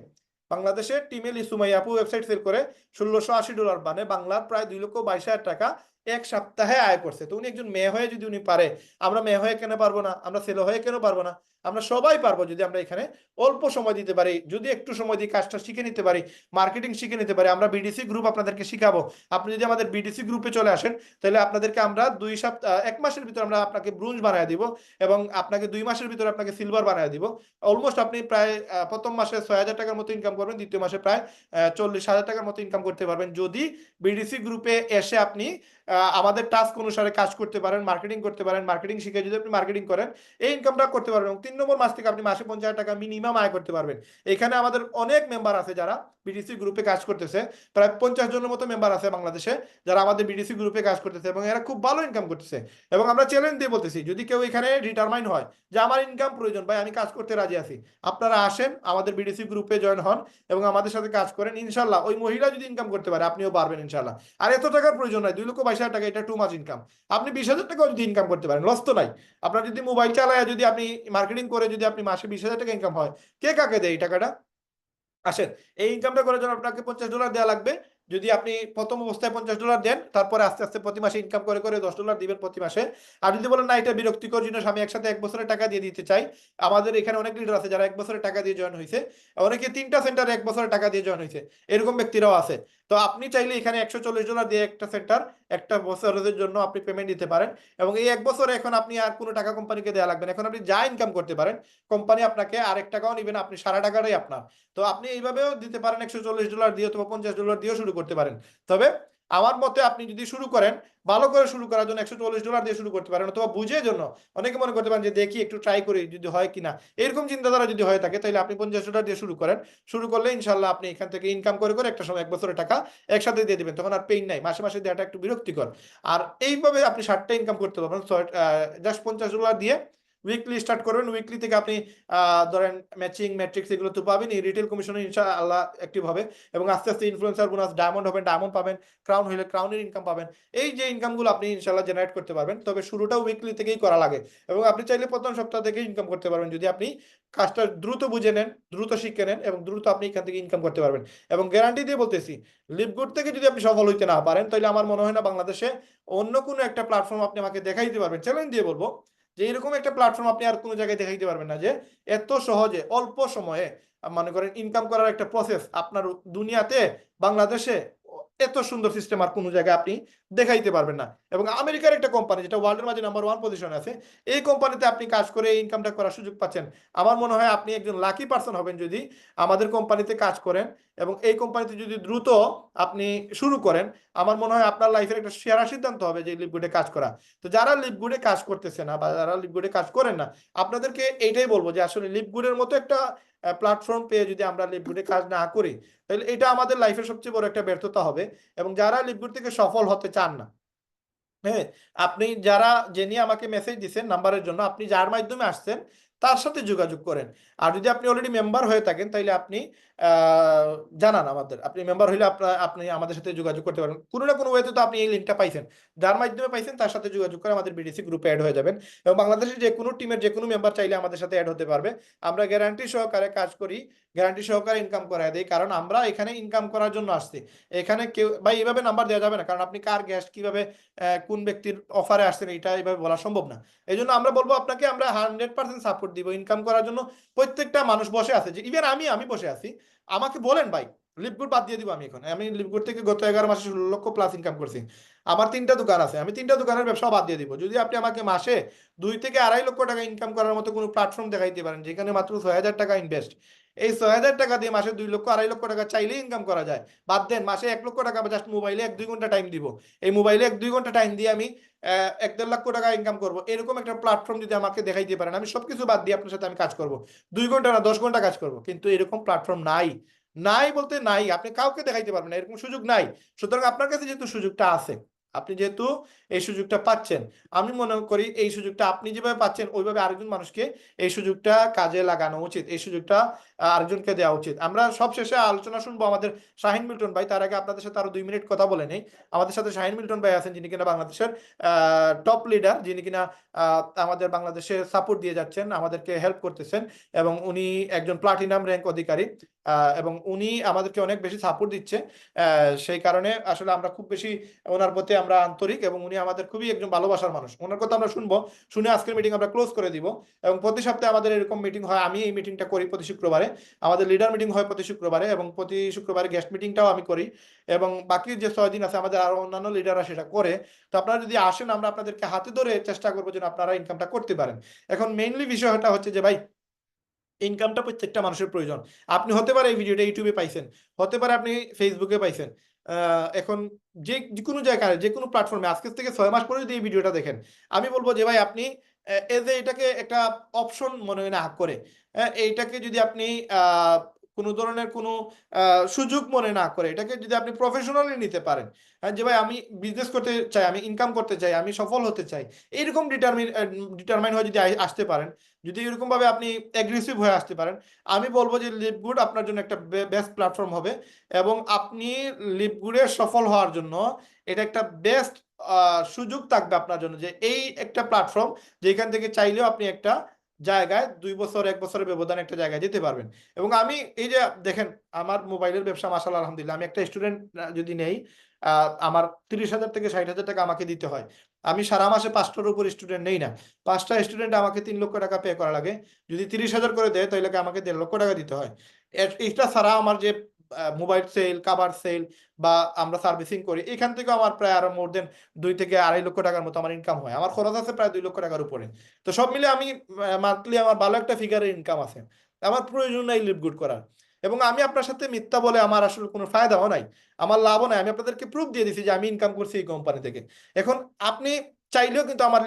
বাংলাদেশে টিমেল সুমাইয়া আপু ওয়েবসাইট সেল করে $1680, মানে বাংলার প্রায় 2,22,000 টাকা 1 সপ্তাহে আয় করছে। তো উনি একজন মেয়ে হয়ে যদি উনি পারে, আমরা মেয়ে হয়ে কেন পারবো না? আমরা ছেলে হয়ে কেন পারবো না? আমরা সবাই পারবো যদি আমরা এখানে অল্প সময় দিতে পারি, যদি একটু সময় দিয়ে কাজটা শিখে নিতে পারি, মার্কেটিং শিখে নিতে পারি। আমরা বিডিসি গ্রুপ আপনাদেরকে শিখাবো। আপনি যদি আমাদের বিডিসি গ্রুপে চলে আসেন, তাহলে আপনাদেরকে আমরা 2 সপ্তাহ 1 মাসের ভিতরে আমরা আপনাকে ব্রোঞ্জ বানিয়ে দিব, এবং আপনাকে 2 মাসের ভিতরে আপনাকে সিলভার বানিয়ে দিব। অলমোস্ট আপনি প্রায় প্রথম মাসে 6,000 টাকার মতো ইনকাম করবেন, দ্বিতীয় মাসে প্রায় 40,000 টাকার মতো ইনকাম করতে পারবেন, যদি বিডিসি গ্রুপে এসে আপনি আমাদের টাস্ক অনুসারে কাজ করতে পারেন, মার্কেটিং করতে পারেন। মার্কেটিং শিখে যদি আপনি মার্কেটিং করেন, এই ইনকামটা করতে পারবেন। 3 নম্বর মাস থেকে আপনি মাসে 50,000 টাকা মিনিমাম আয় করতে পারবেন। এখানে আমাদের অনেক মেম্বার আছে যারা বিডিসি গ্রুপে কাজ করতেছে, প্রায় 50 জনের মতো মেম্বার আছে বাংলাদেশে যারা আমাদের বিডিসি গ্রুপে কাজ করতেছে, এবং এরা খুব ভালো ইনকাম করতেছে। এবং আমরা চ্যালেঞ্জ দিয়ে বলতেছি, যদি কেউ এখানে ডিটারমাইন হয় যে আমার ইনকাম প্রয়োজন, ভাই আমি কাজ করতে রাজি আছি, আপনারা আসেন আমাদের বিডিসি গ্রুপে জয়েন হন এবং আমাদের সাথে কাজ করেন। ইনশাল্লাহ ওই মহিলা যদি ইনকাম করতে পারে, আপনিও পারবেন ইনশাল্লাহ। আর এত টাকার প্রয়োজন নাই, 2,22,000 টাকা এটা টু মাচ ইনকাম। আপনি 20,000 টাকাও যদি ইনকাম করতে পারেন, লস তো নাই। আপনার যদি মোবাইল চালায় যদি আপনি মার্কেটিং করে যদি আপনি মাসে 20,000 টাকা ইনকাম হয়, কে কাকে দেয় এই টাকাটা? আসেন, এই ইনকামটা করার জন্য আপনাকে $50 দেওয়া লাগবে। যদি আপনি প্রথম অবস্থায় $50 দেন, তারপরে আস্তে আস্তে প্রতি মাসে ইনকাম করে করে $10 দিবেন প্রতি মাসে। আর যদি বলেন না এটা বিরক্তিকর জিনিস, আমি একসাথে 1 বছরের টাকা দিয়ে দিতে চাই, আমাদের এখানে অনেক লিডার আছে যারা 1 বছরের টাকা দিয়ে জয়েন হয়েছে, অনেকে 3টা সেন্টারে 1 বছরের টাকা দিয়ে জয়েন হয়েছে, এরকম ব্যক্তিরাও আছে। তো আপনি চাইলে এখানে $140 দিয়ে একটা সেন্টার 1 বছরের জন্য আপনি পেমেন্ট দিতে পারেন, এবং এই 1 বছরে এখন আপনি আর কোনো টাকা কোম্পানিকে দেওয়া লাগবে না। এখন আপনি যা ইনকাম করতে পারেন, কোম্পানি আপনাকে আরেক টাকাও নিবে না, আপনি সারা টাকাটাই আপনার। তো আপনি এইভাবেও দিতে পারেন, $140 দিয়ে অথবা $50 দিয়েও শুরু করতে পারেন। তবে আমার মতে আপনি যদি শুরু করেন, ভালো করে শুরু করার জন্য $140 দিয়ে শুরু করতে পারেন, অথবা বুঝে জন্য অনেকে মনে করতে পারেন যে দেখি একটু ট্রাই করি যদি হয় কিনা, এরকম চিন্তাধারা যদি হয়ে থাকে, তাহলে আপনি $50 দিয়ে শুরু করেন। শুরু করলে ইনশাল্লাহ আপনি এখান থেকে ইনকাম করে করে একটা সময় 1 বছরের টাকা একসাথে দিয়ে দিবেন, তখন আর পেইন নাই, মাসে মাসে দেওয়াটা একটু বিরক্তিকর। আর এইভাবে আপনি 60টা ইনকাম করতে পারবেন জাস্ট $50 দিয়ে। উইকলি স্টার্ট করবেন, উইকলি থেকে আপনি ধরেন ম্যাচিং ম্যাট্রিক্স এগুলো তো পাবেন, এই রিটেল কমিশনে ইনশাআল্লাহ অ্যাক্টিভ হবে, এবং আস্তে আস্তে ইনফ্লুয়েন্সার বোনাস, ডায়মন্ড হবেন, ডায়মন্ড পাবেন, ক্রাউন হলে ক্রাউনের ইনকাম পাবেন। এই যে ইনকামগুলো আপনি ইনশাআল্লাহ জেনারেট করতে পারবেন, তবে শুরুটা উইকলি থেকেই করা লাগে, এবং আপনি চাইলে প্রথম সপ্তাহ থেকে ইনকাম করতে পারবেন যদি আপনি কাজটা দ্রুত বুঝে নেন, দ্রুত শিখে নেন, এবং দ্রুত আপনি এখান থেকে ইনকাম করতে পারবেন। এবং গ্যারান্টি দিয়ে বলতেছি, লিভগুড থেকে যদি আপনি সফল হইতে না পারেন, তাহলে আমার মনে হয় না বাংলাদেশে অন্য কোনো একটা প্ল্যাটফর্ম আপনি আমাকে দেখাই দিতে পারবেন। চ্যালেঞ্জ দিয়ে বলবো যে এরকম একটা প্ল্যাটফর্ম আপনি আর কোনো জায়গায় দেখাইতে পারবেন না, যে এত সহজে অল্প সময়ে মনে করেন ইনকাম করার একটা প্রসেস আপনার দুনিয়াতে, বাংলাদেশে এত সুন্দর সিস্টেম আর কোনো জায়গায় আপনি দেখাইতে পারবেন না। এবং আমেরিকার একটা কোম্পানি যেটা ওয়ার্ল্ডের মাঝে নাম্বার 1 পজিশনে আছে, এই কোম্পানিতে আপনি কাজ করে এই ইনকামটা করার সুযোগ পাচ্ছেন। আমার মনে হয় আপনি একজন লাকি পার্সন হবেন যদি আমাদের কোম্পানিতে কাজ করেন, এবং এই কোম্পানিতে যদি দ্রুত আপনি শুরু করেন। আমার মনে হয় আপনার লাইফের একটা সেরা সিদ্ধান্ত হবে যে লিভগুডে কাজ করা। তো যারা লিভগুডে কাজ করতেছে না বা যারা লিভগুডে কাজ করেন না, আপনাদেরকে এইটাই বলবো যে আসলে লিভগুডের মতো একটা প্ল্যাটফর্ম পেয়ে যদি আমরা লিভগুডে কাজ না করি, তাহলে এটা আমাদের লাইফের সবচেয়ে বড় একটা ব্যর্থতা হবে। এবং যারা লিভগুড থেকে সফল হতে চান না, হ্যাঁ, আপনি যারা জেনে আমাকে মেসেজ দিচ্ছেন নাম্বারের জন্য, আপনি যার মাধ্যমে আসছেন তার সাথে যোগাযোগ করেন। আর যদি আপনি অলরেডি মেম্বার হয়ে থাকেন, তাহলে আপনি জানান আমাদের, আপনি মেম্বার হইলে আপনি আমাদের সাথে যোগাযোগ করতে পারেন কোনো না কোনো ওয়েতে। তো আপনি এই লিঙ্কটা পাইছেন, যার মাধ্যমে পাইছেন তার সাথে যোগাযোগ করে আমাদের বিডিসি গ্রুপে অ্যাড হয়ে যাবেন, এবং বাংলাদেশের যে কোনো টিমের যে কোনো মেম্বার চাইলে আমাদের সাথে অ্যাড হতে পারবে। আমরা গ্যারান্টি সহকারে কাজ করি, গ্যারান্টি সহকারে ইনকাম করায় দিই, কারণ আমরা এখানে ইনকাম করার জন্য আসছি। এখানে কেউ ভাই এইভাবে নাম্বার দেওয়া যাবে না, কারণ আপনি কার গেস্ট কিভাবে কোন ব্যক্তির অফারে আসছেন এটা এইভাবে বলা সম্ভব না। এই জন্য আমরা বলবো আপনাকে আমরা 100% সাপোর্ট দিব ইনকাম করার জন্য। প্রত্যেকটা মানুষ বসে আছে, যে ইভেন আমি বসে আছি, আমাকে বলেন ভাই লিভগুড বাদ দিয়ে দিব, আমি লিভগুড থেকে গত 11 মাসে 16 লক্ষ প্লাস ইনকাম করছি। আমার 3টা দোকান আছে, আমি 3টা দোকানের ব্যবসা বাদ দিয়ে দিব যদি আপনি আমাকে মাসে 2 থেকে 2.5 লক্ষ টাকা ইনকাম করার মতো কোনো প্ল্যাটফর্ম দেখাইতে পারেন যেখানে মাত্র 6,000 টাকা ইনভেস্ট। এই 6,000 টাকা দিয়ে মাসে 2 লক্ষ 2.5 লক্ষ টাকা চাইলেই ইনকাম করা যায়। বাদ দেন মাসে 1 লক্ষ টাকা জাস্ট মোবাইলে 1-2 ঘন্টা টাইম দিব, এই মোবাইলে 1-2 ঘন্টা টাইম দিয়ে আমি 1-1.5 লক্ষ টাকা ইনকাম করবো, এরকম একটা প্ল্যাটফর্ম যদি আমাকে দেখাইতে পারেন, আমি সবকিছু বাদ দিয়ে আপনার সাথে আমি কাজ করবো, 2 ঘন্টা না 10 ঘন্টা কাজ করবো। কিন্তু এরকম প্ল্যাটফর্ম নাই, নাই বলতে নাই, আপনি কাউকে দেখাইতে পারবেন না, এরকম সুযোগ নাই। সুতরাং আপনার কাছে যেহেতু সুযোগটা আছে, আপনি যেহেতু এই সুযোগটা পাচ্ছেন, আমি মনে করি এই সুযোগটা আপনি যেভাবে পাচ্ছেন ওইভাবে আরেকজন মানুষকে এই সুযোগটা কাজে লাগানো উচিত, এই সুযোগটা আরেকজনকে দেওয়া উচিত। আমরা সব শেষে আলোচনা শুনবো আমাদের শাহিন মিল্টন ভাই। তার আগে আপনাদের সাথে আরো 2 মিনিট কথা বলে নেই। আমাদের সাথে শাহিন মিল্টন ভাই আছেন, যিনি কিনা বাংলাদেশের টপ লিডার, যিনি কিনা আমাদের বাংলাদেশে সাপোর্ট দিয়ে যাচ্ছেন, আমাদেরকে হেল্প করতেছেন, এবং উনি একজন প্লাটিনাম র্যাঙ্ক অধিকারী, এবং উনি আমাদেরকে অনেক বেশি সাপোর্ট দিচ্ছে। সেই কারণে আসলে আমরা খুব বেশি ওনার প্রতি আমরা আন্তরিক, এবং উনি আমাদের খুবই একজন ভালোবাসার মানুষ। ওনার কথা আমরা শুনবো, শুনে আজকের মিটিং আমরা ক্লোজ করে দিব। এবং প্রতি সপ্তাহে আমাদের এরকম মিটিং হয়, আমি এই মিটিংটা করি প্রতি শুক্রবারে, আমাদের লিডার মিটিং হয় প্রতি শুক্রবারে, এবং প্রতি শুক্রবারে গেস্ট মিটিংটাও আমি করি, এবং বাকি যে 6 দিন আছে আমাদের আরো অন্যান্য লিডাররা সেটা করে। তো আপনারা যদি আসেন, আমরা আপনাদেরকে হাতে ধরে চেষ্টা করবো যেন আপনারা ইনকামটা করতে পারেন। এখন মেইনলি বিষয়টা হচ্ছে যে ভাই, ইনকামটা প্রত্যেকটা মানুষের প্রয়োজন। আপনি হতে পারে এই ভিডিওটা ইউটিউবে পাইছেন, হতে পারে আপনি ফেসবুকে পাইছেন, এখন যে কোনো জায়গায় যে কোনো প্ল্যাটফর্মে আজকে থেকে 6 মাস পরে যদি এই ভিডিওটা দেখেন, আমি বলবো যে ভাই আপনি এটাকে একটা অপশন মনে না করে, এইটাকে যদি আপনি কোনো ধরনের কোনো সুযোগ মনে না করে, এটাকে যদি আপনি প্রফেশনালি নিতে পারেন, যে ভাই আমি বিজনেস করতে চাই, আমি ইনকাম করতে চাই, আমি সফল হতে চাই, এইরকম ডিটারমাইন হয়ে যদি আসতে পারেন, যদি এরকম ভাবে আপনি অ্যাগ্রেসিভ হয়ে আসতে পারেন, আমি বলবো যে লিভগুড আপনার জন্য একটা বেস্ট প্ল্যাটফর্ম হবে। এবং আপনি লিভগুডে সফল হওয়ার জন্য এটা একটা বেস্ট সুযোগ থাকবে আপনার জন্য, যে এই একটা প্ল্যাটফর্ম যেখান থেকে চাইলেও আপনি একটা জায়গায় 2 বছর 1 বছরের ব্যবধানে একটা জায়গায় যেতে পারবেন। এবং আমি এই যে দেখেন, আমার মোবাইলের ব্যবসা মাশাআল্লাহ আলহামদুলিল্লাহ, আমি একটা স্টুডেন্ট যদি নেই, আমার 30,000 থেকে 60,000 টাকা আমাকে দিতে হয়। আমি সারা মাসে 5টার উপর স্টুডেন্ট নেই না, 5টা স্টুডেন্ট আমাকে 3 লক্ষ টাকা পে করা লাগে। যদি 30,000 করে দেয় তাহলে আমাকে 1.5 লক্ষ টাকা দিতে হয়। এটা ছাড়া আমার যে মোবাইল সেল, কাভার সেল, বা আমরা সার্ভিসিং করি, এখান থেকে আমার প্রায় আরো মোর দেন 2 থেকে 2.5 লক্ষ টাকার মতো আমার ইনকাম হয়। আমার খরচ আছে প্রায় 2 লক্ষ টাকার উপরে। তো সব মিলে আমি মান্থলি আমার ভালো একটা ফিগারের ইনকাম আছে। আমার প্রয়োজন নাই লিভ গুড করার। এবং আমি আপনার সাথে মিথ্যা বলে আমার আসলে কোনো ফায়দাও নাই, আমার লাভও নাই। আমি আপনাদেরকে প্রুফ দিয়ে দিছি যে আমি ইনকাম করছি এই কোম্পানি থেকে। এখন আপনি চাইলেও কিন্তু আমার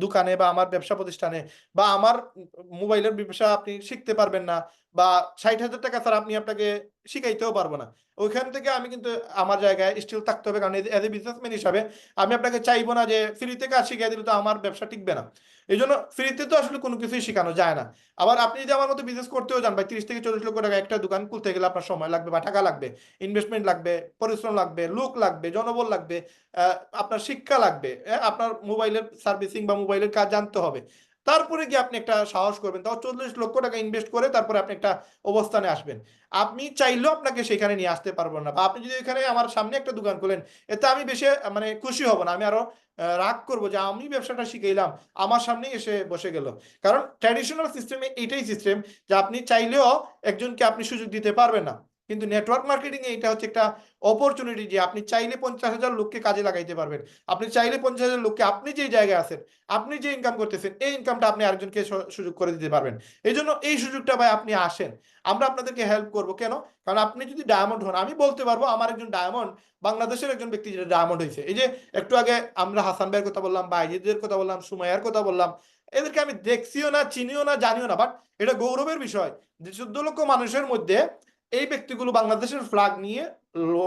দোকানে বা আমার ব্যবসা প্রতিষ্ঠানে বা আমার মোবাইলের ব্যবসা আপনি শিখতে পারবেন না, বা 60,000 টাকা স্যার আপনি আপনাকে শিখাইতেও পারবো না। ওইখান থেকে আমি কিন্তু আমার জায়গায় স্টিল থাকতে হবে, কারণ এজ এ বিজনেসম্যান হিসাবে আমি আপনাকে চাইবো না যে ফ্রিতে কাজ শিখিয়ে দিলে তো আমার ব্যবসা টিকবে না। এই জন্য ফ্রিতে তো আসলে কোনো কিছুই শেখানো যায় না। আবার আপনি যদি আমার মতো বিজনেস করতেও যান ভাই, 30 থেকে 40 লক্ষ টাকা একটা দোকান খুলতে গেলে আপনার সময় লাগবে বা টাকা লাগবে, ইনভেস্টমেন্ট লাগবে, পরিশ্রম লাগবে, লোক লাগবে, জনবল লাগবে, আপনার শিক্ষা লাগবে, আপনার মোবাইলের সার্ভিসিং বা মোবাইলের কাজ জানতে হবে। তারপরে গিয়ে আপনি একটা সাহস করবেন, তাও 40 লক্ষ টাকা ইনভেস্ট করে তারপরে আপনি একটা অবস্থানে আসবেন। আপনি চাইলেও আপনাকে সেখানে নিয়ে আসতে পারবো না। বা আপনি যদি এখানে আমার সামনে একটা দোকান খোলেন, এতে আমি বেশি মানে খুশি হব না, আমি আরো রাগ করবো যে আমি ব্যবসাটা শিখাইলাম, আমার সামনেই এসে বসে গেল। কারণ ট্র্যাডিশনাল সিস্টেমে এইটাই সিস্টেম যে আপনি চাইলেও একজনকে আপনি সুযোগ দিতে পারবেন না, কিন্তু নেটওয়ার্ক মার্কেটিং এ এটা হচ্ছে একটা অপরচুনিটি, যে আপনি চাইলে 50,000 লোককে কাজে লাগাইতে পারবেন। আপনি চাইলে 50,000 লোককে, আপনি যে জায়গায় আছেন, আপনি যে ইনকাম করতেছেন, এই ইনকামটা আপনি আরেকজনকে সুযোগ করে দিতে পারবেন। এই জন্য এই সুযোগটা ভাই আপনি আসেন, আমরা আপনাদেরকে হেল্প করব। কেন? কারণ আপনি যদি ডায়মন্ড হন, আমি বলতে পারবো আমার একজন ডায়মন্ড, বাংলাদেশের একজন ব্যক্তি যেটা ডায়মন্ড হয়েছে। এই যে একটু আগে আমরা হাসান ভাইয়ের কথা বললাম, বাইজিদের কথা বললাম, সুমাইয়ার কথা বললাম, এদেরকে আমি দেখছিও না, চিনিও না, জানিও না, বাট এটা গৌরবের বিষয় যে 14 লক্ষ মানুষের মধ্যে এই ব্যক্তিগুলো বাংলাদেশের ফ্ল্যাগ নিয়ে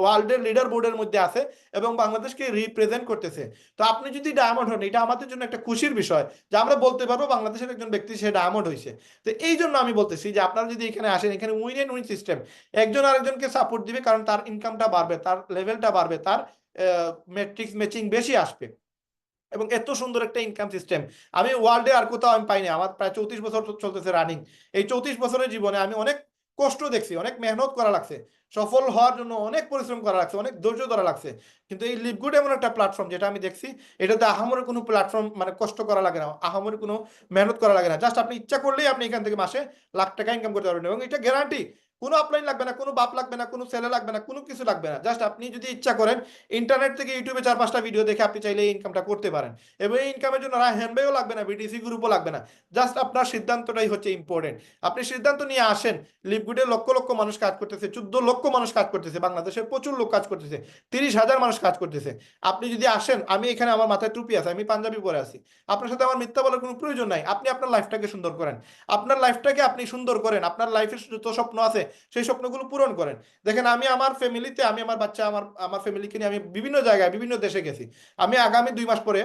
ওয়ার্ল্ডের লিডার বোর্ডের মধ্যে আছে এবং বাংলাদেশকে রিপ্রেজেন্ট করতেছে। তো আপনি যদি ডায়মন্ড হন, এটা আমাদের জন্য একটা খুশির বিষয় যে আমরা বলতে পারবো বাংলাদেশের একজন ব্যক্তি সে ডায়মন্ড হয়েছে। তো এই জন্য আমি বলতেছি যে আপনারা যদি এখানে আসেন, এখানে উইন এন্ড উইন সিস্টেম, একজন আরেকজনকে সাপোর্ট দিবে, কারণ তার ইনকামটা বাড়বে, তার লেভেলটা বাড়বে, তার ম্যাট্রিক্স ম্যাচিং বেশি আসবে। এবং এত সুন্দর একটা ইনকাম সিস্টেম আমি ওয়ার্ল্ডে আর কোথাও আমি পাইনি। আমার প্রায় 34 বছর চলতেছে রানিং। এই 34 বছরের জীবনে আমি অনেক কষ্ট দেখছি, অনেক মেহনত করা লাগছে, সফল হওয়ার জন্য অনেক পরিশ্রম করা লাগছে, অনেক ধৈর্য ধরা লাগছে। কিন্তু এই লিভগুড এমন একটা প্ল্যাটফর্ম যেটা আমি দেখছি, এটাতে আহামরি কোনো প্ল্যাটফর্ম মানে কষ্ট করা লাগে না, আহামরি কোনো মেহনত করা লাগে না। জাস্ট আপনি ইচ্ছা করলেই আপনি এখান থেকে মাসে লাখ টাকা ইনকাম করতে পারবেন। এবং এটা গ্যারান্টি, কোনো আপলাইন লাগবে না, কোনো বাপ লাগবে না, কোনো ছেলে লাগবে না, কোনো কিছু লাগবে না। জাস্ট আপনি যদি ইচ্ছা করেন, ইন্টারনেট থেকে ইউটিউবে 4-5টা ভিডিও দেখে আপনি চাইলে এই ইনকামটা করতে পারেন। এবং এই ইনকামের জন্য রায়হান ভাইও লাগবে না, বিটিসি গ্রুপও লাগবে না। জাস্ট আপনার সিদ্ধান্তটাই হচ্ছে ইম্পর্টেন্ট। আপনি সিদ্ধান্ত নিয়ে আসেন। লিভগুডে লক্ষ লক্ষ মানুষ কাজ করতেছে, 14 লক্ষ মানুষ কাজ করতেছে, বাংলাদেশের প্রচুর লোক কাজ করতেছে, 30,000 মানুষ কাজ করতেছে। আপনি যদি আসেন, আমি এখানে আমার মাথায় টুপি আছে, আমি পাঞ্জাবি পরে আছি, আপনার সাথে আমার মিথ্যা বলার কোনো প্রয়োজন নাই। আপনি আপনার লাইফটাকে সুন্দর করেন, আপনার লাইফটাকে আপনি সুন্দর করেন, আপনার লাইফের যত স্বপ্ন আছে সেই স্বপ্নগুলো পূরণ করেন। দেখেন আমি আমার ফ্যামিলিতে, আমি আমার বাচ্চা, আমার ফ্যামিলিকে নিয়ে আমি বিভিন্ন জায়গায় বিভিন্ন দেশে গেছি। আমি আগামী 2 মাস পরে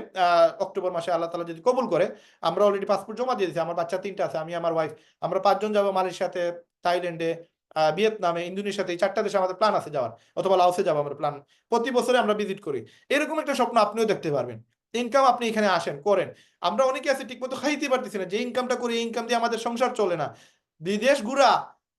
অক্টোবর মাসে আল্লাহ তাআলা যদি কবুল করে, আমরা অলরেডি পাসপোর্ট জমা দিয়ে দিয়েছি। আমার বাচ্চা 3টা আছে, আমি আমার ওয়াইফ, আমরা 5 জন যাবো মালয়েশিয়াতে, থাইল্যান্ডে, ভিয়েতনামে, ইন্দোনেশিয়াতে, এই 4টা দেশে আমাদের প্ল্যান আছে যাওয়ার, অথবা লাওসে যাবো আমরা প্ল্যান। প্রতি বছরে আমরা ভিজিট করি। এরকম একটা স্বপ্ন আপনিও দেখতে পারবেন। ইনকাম আপনি এখানে আসেন করেন। আমরা অনেকে আছি ঠিকমতো খাইতে পারতেছি না, যে ইনকামটা করি এই ইনকাম দিয়ে আমাদের সংসার চলে না। বিদেশ ঘুরা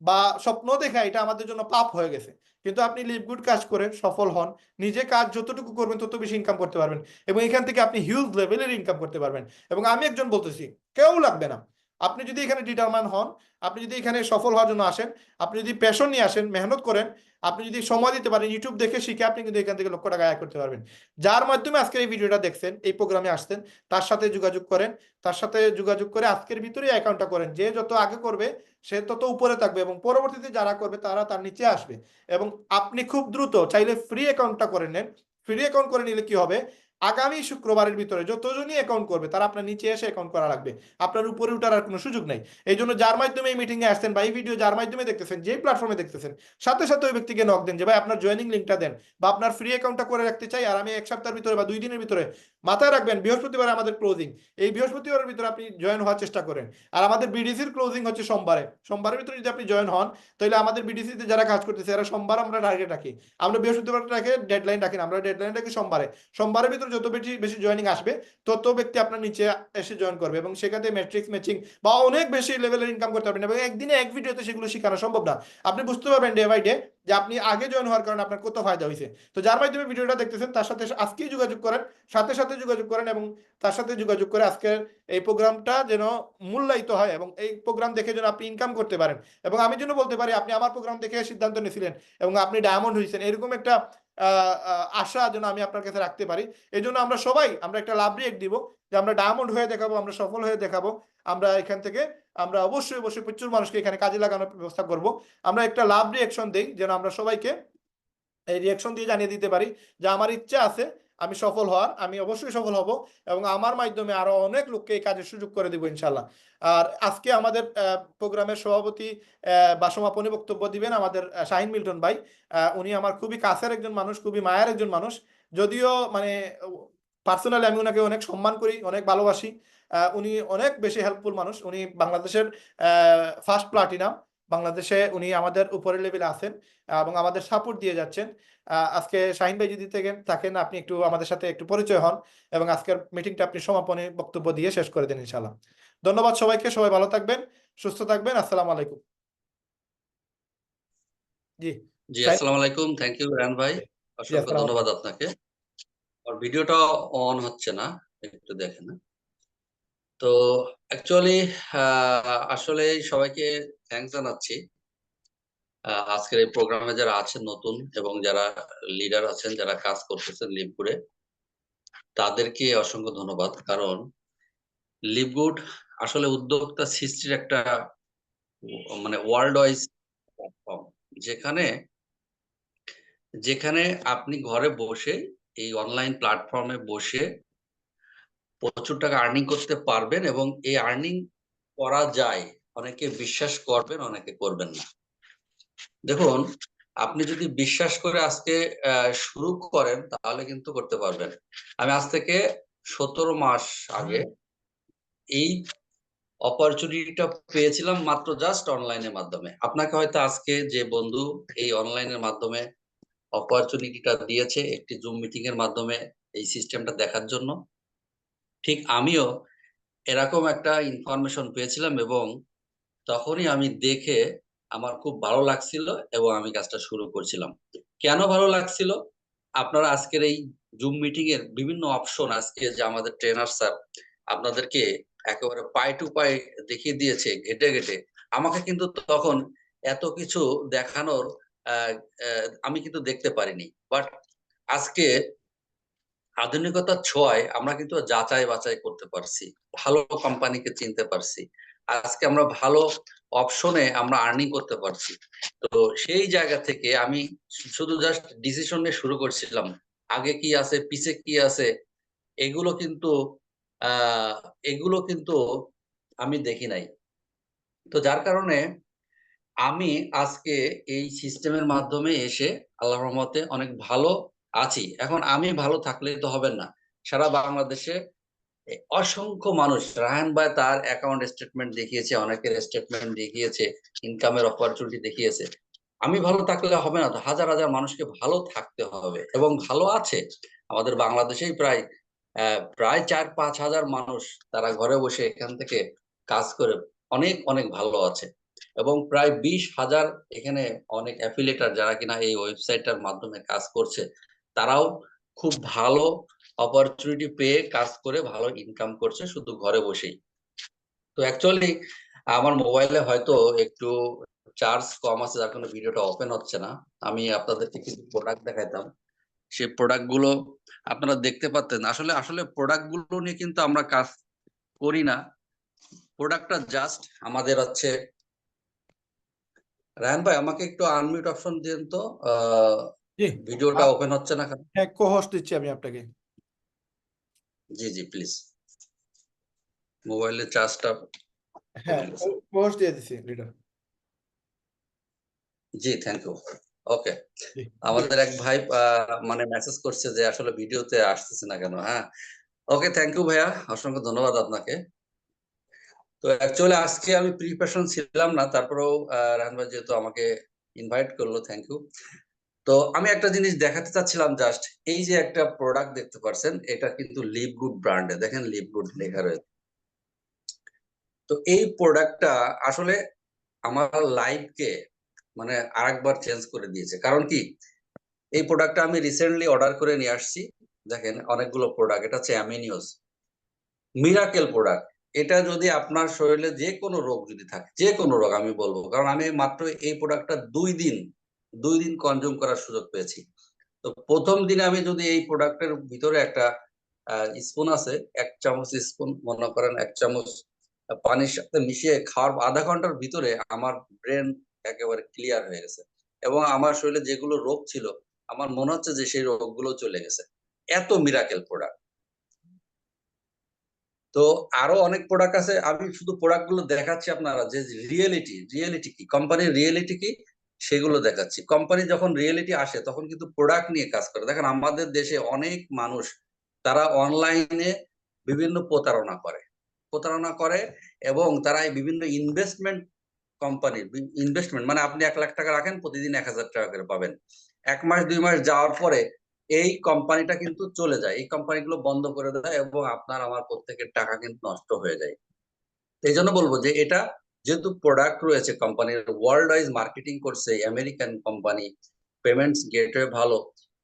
বা স্বপ্ন দেখা এটা আমাদের জন্য পাপ হয়ে গেছে। কিন্তু আপনি লিভ গুড কাজ করেন, সফল হন, নিজে কাজ যতটুকু করবেন তত বেশি ইনকাম করতে পারবেন, এবং এখান থেকে আপনি হিউজ লেভেলের ইনকাম করতে পারবেন। এবং আমি একজন বলতেছি, কেউ লাগবে না। আপনি যদি এখানে ডিটারমান হন, আপনি যদি এখানে সফল হওয়ার জন্য আসেন, আপনি যদি প্যাশন নিয়ে আসেন, মেহনত করেন, আপনি যদি সময় দিতে পারেন, ইউটিউব দেখে শিখে আপনি কিন্তু এখান থেকে লক্ষ টাকা আয় করতে পারবেন। যার মাধ্যমে আজকের এই ভিডিওটা দেখছেন, এই প্রোগ্রামে আসছেন, তার সাথে যোগাযোগ করেন। তার সাথে যোগাযোগ করে আজকের ভিতরেই অ্যাকাউন্টটা করেন। যে যত আগে করবে সে তত উপরে থাকবে, এবং পরবর্তীতে যারা করবে তারা তার নিচে আসবে। এবং আপনি খুব দ্রুত চাইলে ফ্রি অ্যাকাউন্টটা করে নেন। ফ্রি অ্যাকাউন্ট করে নিলে কি হবে, আগামী শুক্রবারের ভিতরে যতজনই অ্যাকাউন্ট করবে তারা আপনার নিচে এসে অ্যাকাউন্ট করা লাগবে, আপনার উপরে উঠার আর কোনো সুযোগ নাই। এই জন্য যার মাধ্যমে এই মিটিংয়ে আসছেন বা এই ভিডিও যার মাধ্যমে দেখতেছেন, যে প্ল্যাটফর্মে দেখতেছেন, সাথে সাথে ওই ব্যক্তিকে নক দেন যে ভাই আপনার জয়েনিং লিঙ্কটা দেন, বা আপনার ফ্রি অ্যাকাউন্টটা করে রাখতে চাই, আর আমি 1 সপ্তাহের ভিতরে বা 2 দিনের ভিতরে, মাথায় রাখবেন বৃহস্পতিবার আমাদের ক্লোজিং, এই বৃহস্পতিবারের ভিতরে আপনি জয়েন হওয়ার চেষ্টা করেন। আর আমাদের বিডিসির ক্লোজিং হচ্ছে সোমবারে, সোমবারের ভিতরে যদি আপনি জয়েন হন, তাহলে আমাদের বিডিসিতে যারা কাজ করতেছে এরা সোমবার আমরা টার্গেট রাখি, আমরা বৃহস্পতিবার রাখে ডেডলাইন রাখি না, আমরা ডেডলাইন রাখি সোমবারে। সোমবারের ভিতরে যত বেশি বেশি জয়েনিং আসবে তত ব্যক্তি আপনার নিচে এসে জয়েন করবে, এবং সেখানে ম্যাট্রিক্স ম্যাচিং বা অনেক বেশি লেভেলের ইনকাম করতে পারবেন। এবং একদিনে এক ভিডিওতে সেগুলো শেখানো সম্ভব না। আপনি বুঝতে পারবেন ডে বাই ডে যে আপনি আগে জয়েন হওয়ার কারণে আপনার কত ফায়দা হয়েছে। তো যার মাধ্যমে ভিডিওটা দেখতেছেন তার সাথে আজকেই যোগাযোগ করেন, সাথে সাথে যোগাযোগ করেন, এবং তার সাথে যোগাযোগ করে আজকের এই প্রোগ্রামটা যেন মূল্যায়িত হয়, এবং এই প্রোগ্রাম দেখে যেন আপনি ইনকাম করতে পারেন। এবং আমি যেন বলতে পারি আপনি আমার প্রোগ্রাম দেখে সিদ্ধান্ত নিয়েছিলেন এবং আপনি ডায়মন্ড হয়েছেন, এরকম একটা আশা যেন আমি আপনার কাছে রাখতে পারি। এই জন্য আমরা একটা লাভ রিয়েক্ট দিব, যে আমরা ডায়মন্ড হয়ে দেখাবো, আমরা সফল হয়ে দেখাবো। আমরা এখান থেকে আমরা অবশ্যই অবশ্যই প্রচুর মানুষকে এখানে কাজে লাগানোর ব্যবস্থা করব। আমরা একটা লাভ রিয়েকশন দেই, যেন আমরা সবাইকে এই রিয়াকশন দিয়ে জানিয়ে দিতে পারি যে আমার ইচ্ছা আছে আমি সফল হওয়ার, আমি অবশ্যই সফল হব, এবং আমার মাধ্যমে আরো অনেক লোককে এই কাজের সুযোগ করে দেবো ইনশাল্লাহ। আর আজকে আমাদের প্রোগ্রামের সভাপতি বা সমাপনী বক্তব্য দিবেন আমাদের শাহিন মিল্টন ভাই। উনি আমার খুবই কাছের একজন মানুষ, খুবই মায়ের একজন মানুষ। যদিও মানে পার্সোনালি আমি ওনাকে অনেক সম্মান করি, অনেক ভালোবাসি। উনি অনেক বেশি হেল্পফুল মানুষ। উনি বাংলাদেশের ফার্স্ট প্লাটিনাম, বাংলাদেশে উনি আমাদের উপরের লেভেলে আছেন এবং আমাদের সাপোর্ট দিয়ে যাচ্ছেন। আজকে শাহিন ভাই যদি থাকেন আপনি একটু আমাদের সাথে একটু পরিচয় হন, এবং আজকের মিটিংটা আপনি সমাপনী বক্তব্য দিয়ে শেষ করে দেন ইনশাআল্লাহ। ধন্যবাদ সবাইকে, সবাই ভালো থাকবেন, সুস্থ থাকবেন। আসসালামু আলাইকুম। জি জি, শাহিন। আসসালামু আলাইকুম। থ্যাংক ইউ রায়হান ভাই, জি অসংখ্য আসসালামু ধন্যবাদ আলাইকুম। আপনাকে। আর ভিডিওটা অন হচ্ছে না, একটু দেখেন। তো অ্যাকচুয়ালি আসলে সবাইকে থ্যাঙ্কস জানাচ্ছি। আজকের এই প্রোগ্রামে যারা আছেন নতুন, এবং যারা লিডার আছেন, যারা কাজ করতেছেন লিভগুডে, তাদেরকে অসংখ্য ধন্যবাদ। কারণ লিভগুড আসলে উদ্যোক্তা সৃষ্টির একটা মানে ওয়ার্ল্ড ওয়াইজ প্ল্যাটফর্ম, যেখানে যেখানে আপনি ঘরে বসে এই অনলাইন প্ল্যাটফর্মে বসে প্রচুর টাকা আর্নিং করতে পারবেন, এবং এই আর্নিং করা যায়। অনেকে বিশ্বাস করবেন, অনেকে করবেন না। দেখুন, আপনি যদি বিশ্বাস করে আজকে শুরু করেন তাহলে কিন্তু করতে পারবেন। আমি আজ থেকে 17 মাস আগে এই অপরচুনিটিটা পেয়েছিলাম, মাত্র জাস্ট অনলাইনের মাধ্যমে। আপনাকে হয়তো আজকে যে বন্ধু এই অনলাইনের মাধ্যমে অপরচুনিটিটা দিয়েছে একটি জুম মিটিং এর মাধ্যমে এই সিস্টেমটা দেখার জন্য, ঠিক আমিও এরকম একটা ইনফরমেশন পেয়েছিলাম, এবং তখনই আমি দেখে আমার খুব ভালো লাগছিল এবং আমি কাজটা শুরু করছিলাম। কেন ভালো লাগছিল? আপনারা আজকের এই জুম মিটিং এর বিভিন্ন অপশন আজকে যে আমাদের ট্রেনার স্যার আপনাদেরকে একেবারে পাই টু পাই দেখিয়ে দিয়েছে ঘেটে ঘেটে। আমাকে কিন্তু তখন এত কিছু দেখানোর আমি কিন্তু দেখতে পারিনি। বাট আজকে আধুনিকতার ছোঁয়ায় আমরা কিন্তু যাচাই বাছাই করতে পারছি, ভালো কোম্পানিকে চিনতে পারছি। আজকে আমরা ভালো অপশনে আমরা আর্নিং করতে পারছি। তো সেই জায়গা থেকে আমি শুধু জাস্ট ডিসিশন নিয়ে শুরু করছিলাম, আগে কি আছে পিছে কি আছে এগুলো কিন্তু এগুলো কিন্তু আমি দেখি নাই। তো যার কারণে আমি আজকে এই সিস্টেমের মাধ্যমে এসে আল্লাহর রহমতে অনেক ভালো আছি। এখন আমি ভালো থাকলেই তো হবে না। সারা বাংলাদেশে অসংখ্য মানুষ, রায়হান ভাই তার অ্যাকাউন্ট স্টেটমেন্ট দেখিয়েছে, অনেকের স্টেটমেন্ট দেখিয়েছে, ইনকামের অপরচুনিটি দেখিয়েছে। আমি ভালো থাকলে হবে না তো, হাজার হাজার মানুষকে ভালো থাকতে হবে এবং ভালো আছে। আমাদের বাংলাদেশেই প্রায় 4-5 হাজার মানুষ তারা ঘরে বসে এখান থেকে কাজ করে অনেক অনেক ভালো আছে। এবং প্রায় 20,000 এখানে অনেক অ্যাফিলিয়েটার যারা কিনা এই ওয়েবসাইটটার মাধ্যমে কাজ করছে, তারাও খুব ভালো অপরচুনিটি পেয়ে কাজ করে ভালো ইনকাম করছে শুধু ঘরে বসেই। তো অ্যাকচুয়ালি আমার মোবাইলে হয়তো একটু চার্জ কম আছে, যার কারণে ভিডিওটা ওপেন হচ্ছে না। আমি আপনাদেরকে কিছু প্রোডাক্ট দেখাইতাম, সেই প্রোডাক্ট গুলো আপনারা দেখতে পাচ্ছেন। আসলে আসলে প্রোডাক্ট গুলো নিয়ে কিন্তু আমরা কাজ করি না। প্রোডাক্টটা জাস্ট আমাদের হচ্ছে, রায়হান ভাই আমাকে একটু আনমিউট অপশন দিন তো, জি, ভিডিওটা ওপেন হচ্ছে না কেন? হ্যাঁ, কো-হোস্ট দিচ্ছি আমি আপনাকে। জি জি প্লিজ, মোবাইলের চার্জটা হ্যাঁ, কমে গেছে। কো-হোস্ট দিয়ে দিচ্ছি লিডার। জি থ্যাংক ইউ। ওকে, জি, আমাদের এক ভাই মানে মেসেজ করছে যে আসলে ভিডিওতে আসতেছে না কেন। হ্যাঁ, ওকে, থ্যাংক ইউ ভাইয়া, অসংখ্য ধন্যবাদ আপনাকে। তো অ্যাকচুয়ালি আজকে আমি প্রিপারেশন ছিলাম না, তারপরেও রাহান ভাই যেহেতু আমাকে ইনভাইট করলো, থ্যাংক ইউ। তো আমি একটা জিনিস দেখাতে চাচ্ছিলাম, জাস্ট এই যে একটা প্রোডাক্ট দেখতে পাচ্ছেন, এটা কিন্তু লিভ গুড ব্র্যান্ডে, দেখেন লিভ গুড লেখা রয়েছে। তো এই প্রোডাক্টটা আসলে আমার লাইফকে মানে আরেকবার চেঞ্জ করে দিয়েছে। কারণ কি, এই প্রোডাক্টটা আমি রিসেন্টলি অর্ডার করে নিয়ে আসছি। দেখেন অনেকগুলো প্রোডাক্ট, এটা হচ্ছে অ্যামিনিউস মিরাকেল প্রোডাক্ট। এটা যদি আপনার শরীরে যে কোনো রোগ যদি থাকে, যে কোনো রোগ আমি বলবো, কারণ আমি মাত্র এই প্রোডাক্টটা 2 দিন কনজিউম করার সুযোগ পেয়েছি। তো প্রথম দিনে আমি যদি এই প্রোডাক্টের ভিতরে একটা স্পুন আছে, 1 চামচ স্পুন মনে করেন, 1 চামচ পানির সাথে মিশিয়ে খাওয়ার আধা ঘন্টার ভিতরে আমার ব্রেন একেবারে ক্লিয়ার হয়ে গেছে এবং আমার শরীরে যেগুলো রোগ ছিল আমার মনে হচ্ছে যে সেই রোগগুলো চলে গেছে। এত মিরাকেল প্রোডাক্ট। তো আরো অনেক প্রোডাক্ট আছে, আমি শুধু প্রোডাক্ট গুলো দেখাচ্ছি আপনারা যে রিয়েলিটি কি, কোম্পানির রিয়েলিটি কি সেগুলো দেখাচ্ছি। কোম্পানি যখন রিয়েলিটি আসে তখন কিন্তু প্রোডাক্ট নিয়ে কাজ করে। দেখেন আমাদের দেশে অনেক মানুষ তারা অনলাইনে বিভিন্ন প্রতারণা করে এবং তারা এই বিভিন্ন কোম্পানির ইনভেস্টমেন্ট, মানে আপনি 1 লাখ টাকা রাখেন, প্রতিদিন 1,000 টাকা করে পাবেন। 1 মাস 2 মাস যাওয়ার পরে এই কোম্পানিটা কিন্তু চলে যায়, এই কোম্পানিগুলো বন্ধ করে দেয় এবং আপনার আমার প্রত্যেকের টাকা কিন্তু নষ্ট হয়ে যায়। এই জন্য বলবো যে এটা যেহেতু প্রোডাক্ট রয়েছে, কোম্পানির ওয়ার্ল্ড ওয়াইজ মার্কেটিং করছে, আমেরিকান কোম্পানি, পেমেন্টস গেটওয়ে ভালো,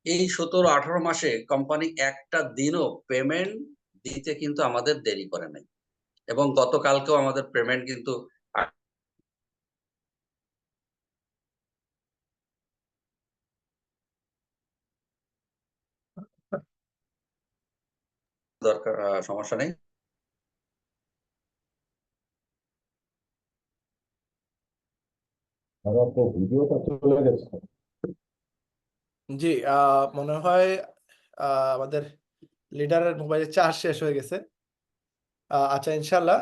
এই 17-18 মাসে কোম্পানি একটা দিনও পেমেন্ট দিতে কিন্তু আমাদের দেরি করে নাই। এবং গতকালকেও আমাদের পেমেন্ট কিন্তু দরকার, সমস্যা নেই। আমার তো ভিডিওটা চলে গেছে। জি, মনে হয় আমাদের লিডারের মোবাইলে চার্জ শেষ হয়ে গেছে। আচ্ছা, ইনশাল্লাহ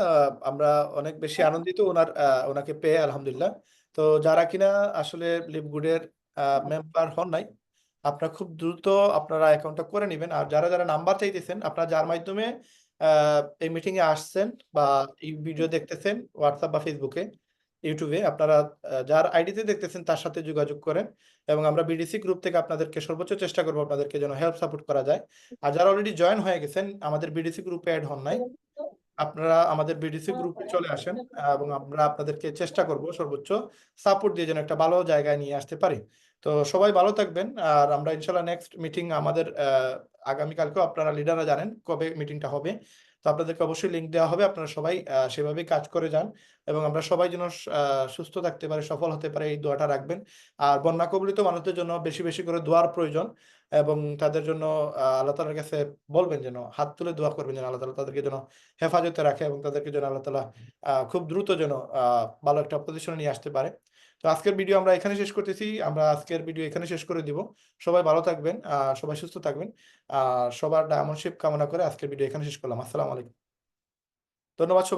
আমরা অনেক বেশি আনন্দিত ওনাকে পেয়ে, আলহামদুলিল্লাহ। তো যারা কিনা আসলে লিভগুডের মেম্বার হন নাই, আপনারা খুব দ্রুত আপনারা অ্যাকাউন্টটা করে নেবেন। আর যারা যারা নাম্বার চাইতেছেন, আপনারা যার মাধ্যমে এই মিটিং এ আসছেন বা এই ভিডিও দেখতেছেন হোয়াটসঅ্যাপ বা ফেসবুকে, ইউটিউবে, আপনারা যার আইডিতে দেখতেছেন তার সাথে যোগাযোগ করেন এবং আমরা বিডিসি গ্রুপ থেকে আপনাদেরকে সর্বোচ্চ চেষ্টা করবো আপনাদেরকে যেন হেল্প সাপোর্ট করা যায়। আর যারা অলরেডি জয়েন হয়ে গেছেন, আমাদের বিডিসি গ্রুপে অ্যাড হন নাই, আপনারা আমাদের বিডিসি গ্রুপে চলে আসেন এবং আমরা আপনাদেরকে চেষ্টা করব সর্বোচ্চ সাপোর্ট দিয়ে যেন একটা ভালো জায়গায় নিয়ে আসতে পারি। তো সবাই ভালো থাকবেন। আর আমরা ইনশাল্লাহ নেক্সট মিটিং আমাদের আগামীকালকেও, আপনারা লিডাররা জানেন কবে মিটিংটা হবে। তো আপনাদেরকে অবশ্যই লিঙ্ক দেওয়া হবে, আপনারা সবাই সেভাবেই কাজ করে যান এবং আমরা সবাই যেন সুস্থ থাকতে পারে, সফল হতে পারে, এই দোয়াটা রাখবেন। আর বন্যা কবলিত মানুষদের জন্য বেশি বেশি করে দোয়ার প্রয়োজন এবং তাদের জন্য আল্লাহ তাআলার কাছে বলবেন, যেন হাত তুলে দোয়া করবেন যেন আল্লাহ তাআলা তাদেরকে যেন হেফাজতে রাখে এবং তাদেরকে যেন আল্লাহ তাআলা খুব দ্রুত যেন ভালো একটা পজিশনে নিয়ে আসতে পারে। তো আজকের ভিডিও আমরা এখানে শেষ করতেছি, আমরা আজকের ভিডিও এখানে শেষ করে দিব। সবাই ভালো থাকবেন, সবাই সুস্থ থাকবেন, সবার ডায়মন্ডশিপ কামনা করে আজকের ভিডিও এখানে শেষ করলাম। আসসালামু আলাইকুম, ধন্যবাদ সবাই।